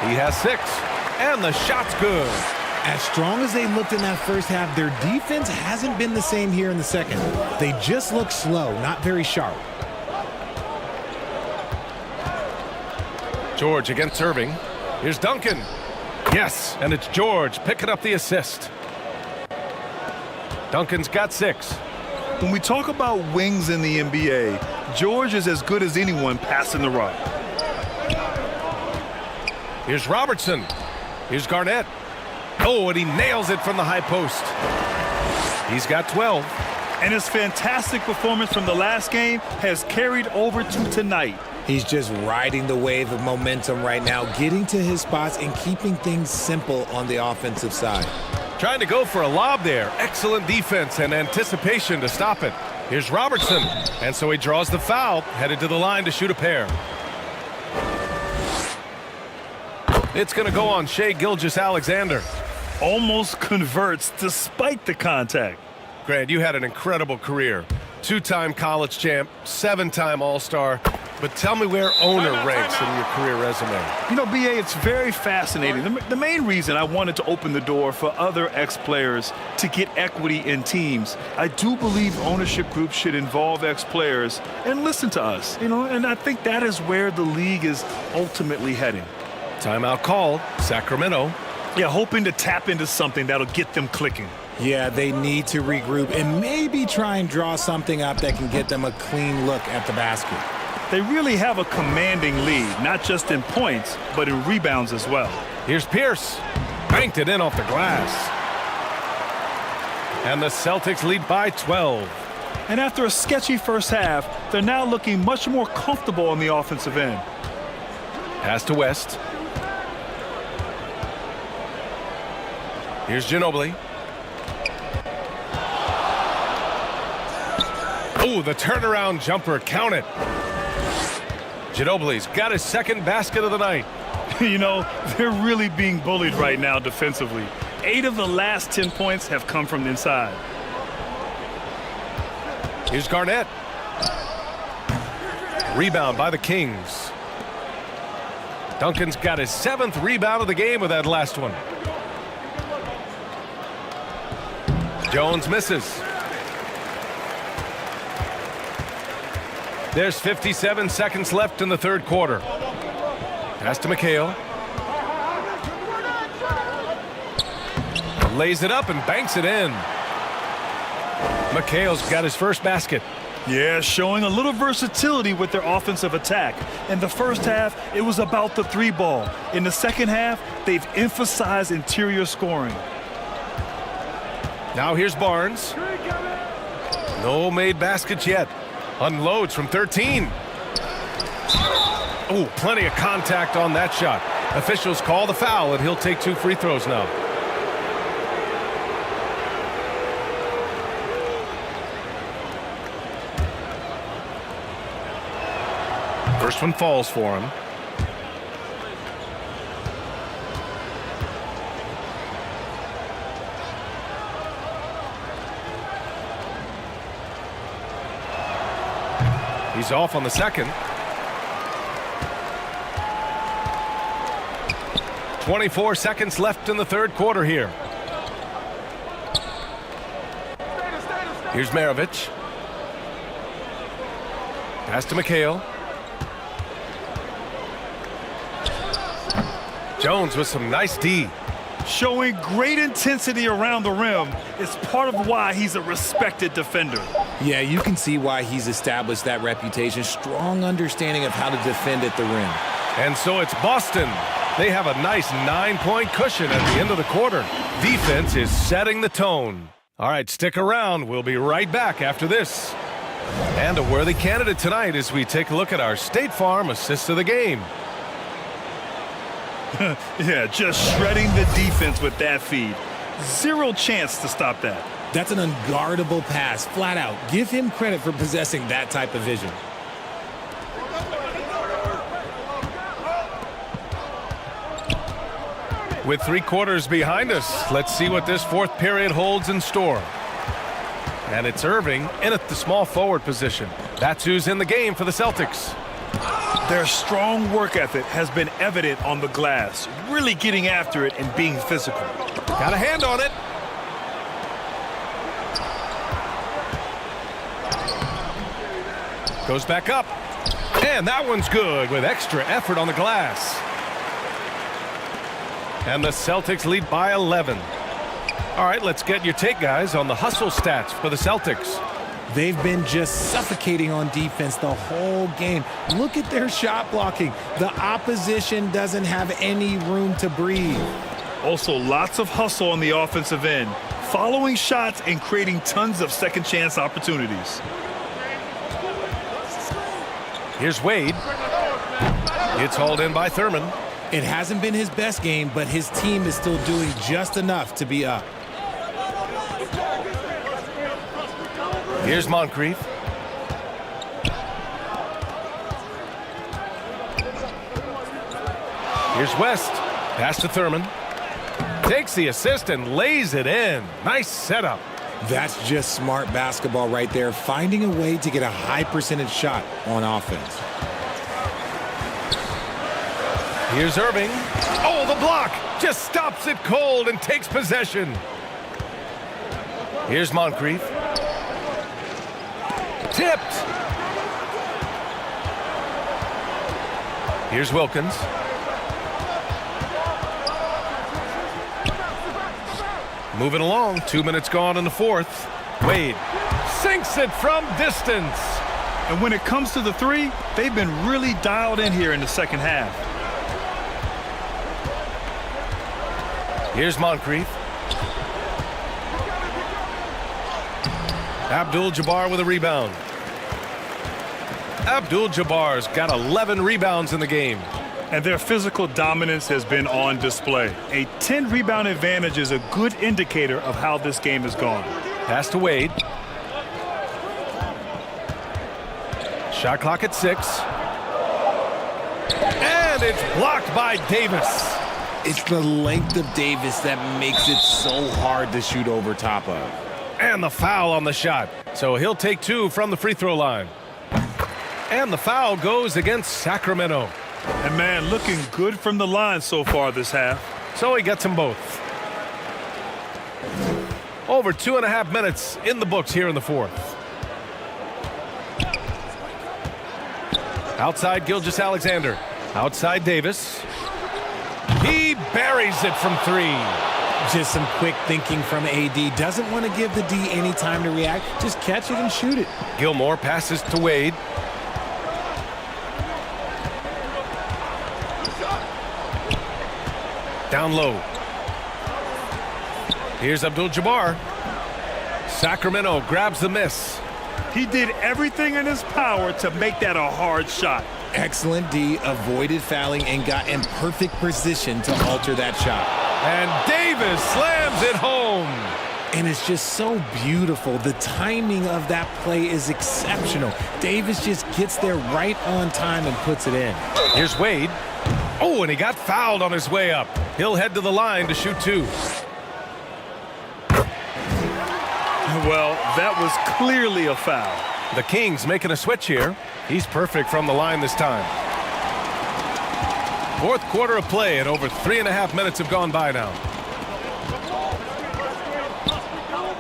He has 6, and the shot's good. As strong as they looked in that first half, their defense hasn't been the same here in the second. They just look slow, not very sharp. George against Irving. Here's Duncan. Yes, and it's George picking up the assist. Duncan's got 6. When we talk about wings in the NBA, George is as good as anyone passing the rock. Here's Robertson. Here's Garnett. Oh, and he nails it from the high post. He's got 12. And his fantastic performance from the last game has carried over to tonight. He's just riding the wave of momentum right now, getting to his spots and keeping things simple on the offensive side. Trying to go for a lob there. Excellent defense and anticipation to stop it. Here's Robertson. And so he draws the foul, headed to the line to shoot a pair. It's going to go on Shai Gilgeous-Alexander. Almost converts despite the contact. Grant, you had an incredible career. 2-time college champ, 7-time All-Star. But tell me where owner ranks in your career resume. You know, BA, it's very fascinating. The main reason I wanted to open the door for other ex-players to get equity in teams, I do believe ownership groups should involve ex-players and listen to us, you know, and I think that is where the league is ultimately heading. Timeout called, Sacramento. Yeah, hoping to tap into something that'll get them clicking. Yeah, they need to regroup and maybe try and draw something up that can get them a clean look at the basket. They really have a commanding lead, not just in points, but in rebounds as well. Here's Pierce. Banked it in off the glass. And the Celtics lead by 12. And after a sketchy first half, they're now looking much more comfortable on the offensive end. Pass to West. Here's Ginobili. Oh, the turnaround jumper. Count it. Ginobili's got his second basket of the night. You know, they're really being bullied right now defensively. 8 of the last 10 points have come from inside. Here's Garnett. Rebound by the Kings. Duncan's got his 7th rebound of the game with that last one. Jones misses. There's 57 seconds left in the third quarter. Pass to McHale. Lays it up and banks it in. McHale's got his first basket. Yeah, showing a little versatility with their offensive attack. In the first half, it was about the 3-ball. In the second half, they've emphasized interior scoring. Now here's Barnes. No made baskets yet. Unloads from 13. Oh, plenty of contact on that shot. Officials call the foul, and he'll take 2 free throws now. First one falls for him. He's off on the second. 24 seconds left in the third quarter here. Here's Maravich. Pass to McHale. Jones with some nice D. Showing great intensity around the rim is part of why he's a respected defender. Yeah, you can see why he's established that reputation. Strong understanding of how to defend at the rim. And so it's Boston. They have a nice 9-point cushion at the end of the quarter. Defense is setting the tone. All right, stick around. We'll be right back after this. And a worthy candidate tonight as we take a look at our State Farm assist of the game. Yeah, just shredding the defense with that feed. Zero chance to stop that. That's an unguardable pass, flat out. Give him credit for possessing that type of vision. With 3 quarters behind us, let's see what this fourth period holds in store. And it's Irving in at the small forward position. That's who's in the game for the Celtics. Their strong work ethic has been evident on the glass, really getting after it and being physical. Got a hand on it. Goes back up. And that one's good with extra effort on the glass. And the Celtics lead by 11. All right, let's get your take, guys, on the hustle stats for the Celtics. They've been just suffocating on defense the whole game. Look at their shot blocking. The opposition doesn't have any room to breathe. Also, lots of hustle on the offensive end, following shots and creating tons of second chance opportunities. Here's Wade. It's hauled in by Thurman. It hasn't been his best game, but his team is still doing just enough to be up. Here's Moncrief. Here's West. Pass to Thurman. Takes the assist and lays it in. Nice setup. That's just smart basketball right there, finding a way to get a high percentage shot on offense. Here's Irving. Oh, the block! Just stops it cold and takes possession. Here's Moncrief. Tipped. Here's Wilkins. Moving along, 2 minutes gone in the fourth. Wade sinks it from distance. And when it comes to the three, they've been really dialed in here in the second half. Here's Moncrief. Abdul-Jabbar with a rebound. Abdul-Jabbar's got 11 rebounds in the game. And their physical dominance has been on display. A 10-rebound advantage is a good indicator of how this game has gone. Pass to Wade. Shot clock at 6. And it's blocked by Davis. It's the length of Davis that makes it so hard to shoot over top of. And the foul on the shot. So he'll take 2 from the free throw line. And the foul goes against Sacramento. And man, looking good from the line so far this half. So he gets them both. Over 2.5 minutes in the books here in the fourth. Outside Gilgeous-Alexander. Outside Davis. He buries it from 3. Just some quick thinking from AD. Doesn't want to give the D any time to react. Just catch it and shoot it. Gilmore passes to Wade. Down low. Here's Abdul-Jabbar. Sacramento grabs the miss. He did everything in his power to make that a hard shot. Excellent D, avoided fouling and got in perfect position to alter that shot. And Davis slams it home. And it's just so beautiful. The timing of that play is exceptional. Davis just gets there right on time and puts it in. Here's Wade. Oh, and he got fouled on his way up. He'll head to the line to shoot 2. Well, that was clearly a foul. The Kings making a switch here. He's perfect from the line this time. Fourth quarter of play, and over 3.5 minutes have gone by now.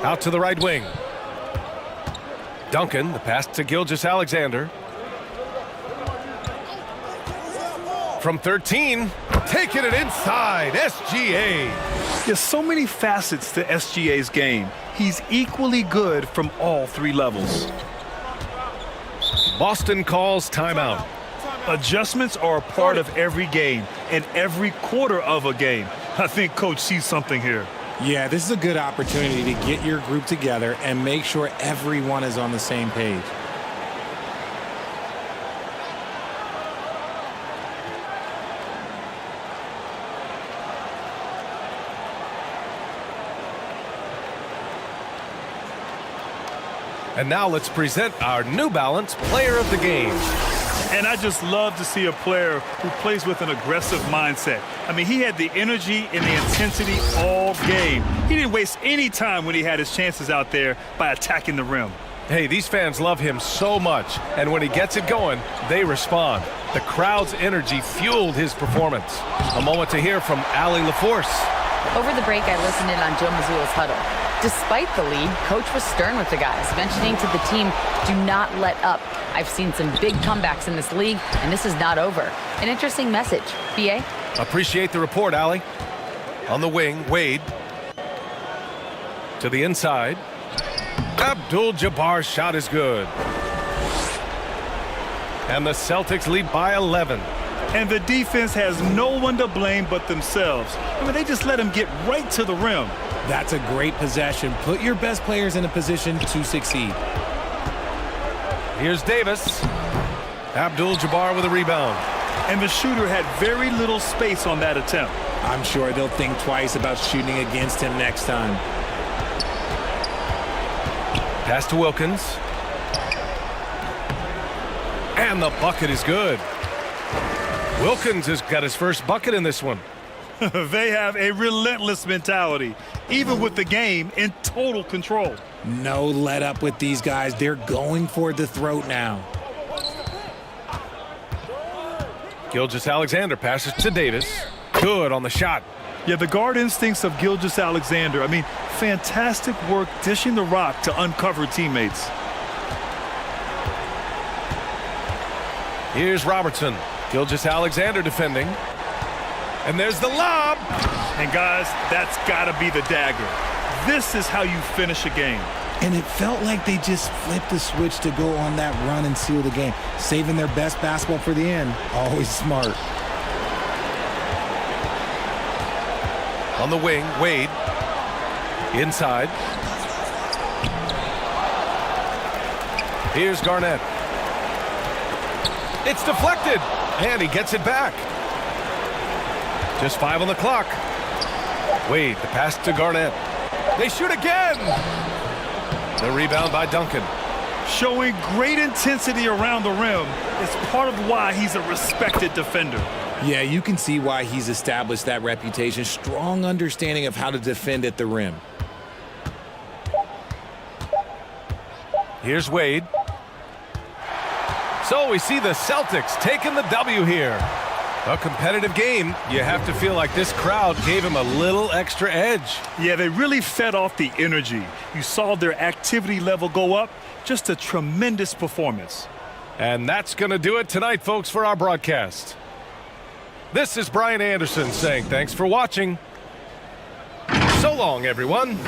Out to the right wing. Duncan, the pass to Gilgeous-Alexander. From 13, taking it inside, SGA. There's so many facets to SGA's game. He's equally good from all 3 levels. Boston calls timeout. Adjustments are a part of every game and every quarter of a game. I think Coach sees something here. Yeah, this is a good opportunity to get your group together and make sure everyone is on the same page. And now let's present our New Balance Player of the Game. And I just love to see a player who plays with an aggressive mindset. I mean, he had the energy and the intensity all game. He didn't waste any time when he had his chances out there by attacking the rim. Hey, these fans love him so much, and when he gets it going, they respond. The crowd's energy fueled his performance. A moment to hear from Allie LaForce. Over the break, I listened in on Joe Mazzulla's huddle. Despite the lead, Coach was stern with the guys, mentioning to the team, do not let up. I've seen some big comebacks in this league, and this is not over. An interesting message. B.A.? Appreciate the report, Allie. On the wing, Wade. To the inside. Abdul-Jabbar's shot is good. And the Celtics lead by 11. And the defense has no one to blame but themselves. I mean, they just let him get right to the rim. That's a great possession. Put your best players in a position to succeed. Here's Davis. Abdul-Jabbar with a rebound. And the shooter had very little space on that attempt. I'm sure they'll think twice about shooting against him next time. Pass to Wilkins. And the bucket is good. Wilkins has got his first bucket in this one. They have a relentless mentality, even with the game in total control. No let up with these guys. They're going for the throat now. Gilgeous-Alexander passes to Davis. Good on the shot. Yeah, the guard instincts of Gilgeous-Alexander. I mean, fantastic work dishing the rock to uncover teammates. Here's Robertson. Gilgeous-Alexander defending. And there's the lob. And guys, that's got to be the dagger. This is how you finish a game. And it felt like they just flipped the switch to go on that run and seal the game, saving their best basketball for the end. Always smart. On the wing, Wade. Inside. Here's Garnett. It's deflected, and he gets it back. Just 5 on the clock. Wade, the pass to Garnett. They shoot again. The rebound by Duncan. Showing great intensity around the rim is part of why he's a respected defender. Yeah, you can see why he's established that reputation. Strong understanding of how to defend at the rim. Here's Wade. So we see the Celtics taking the W here. A competitive game. You have to feel like this crowd gave him a little extra edge. Yeah, they really fed off the energy. You saw their activity level go up. Just a tremendous performance. And that's going to do it tonight, folks, for our broadcast. This is Brian Anderson saying thanks for watching. So long, everyone.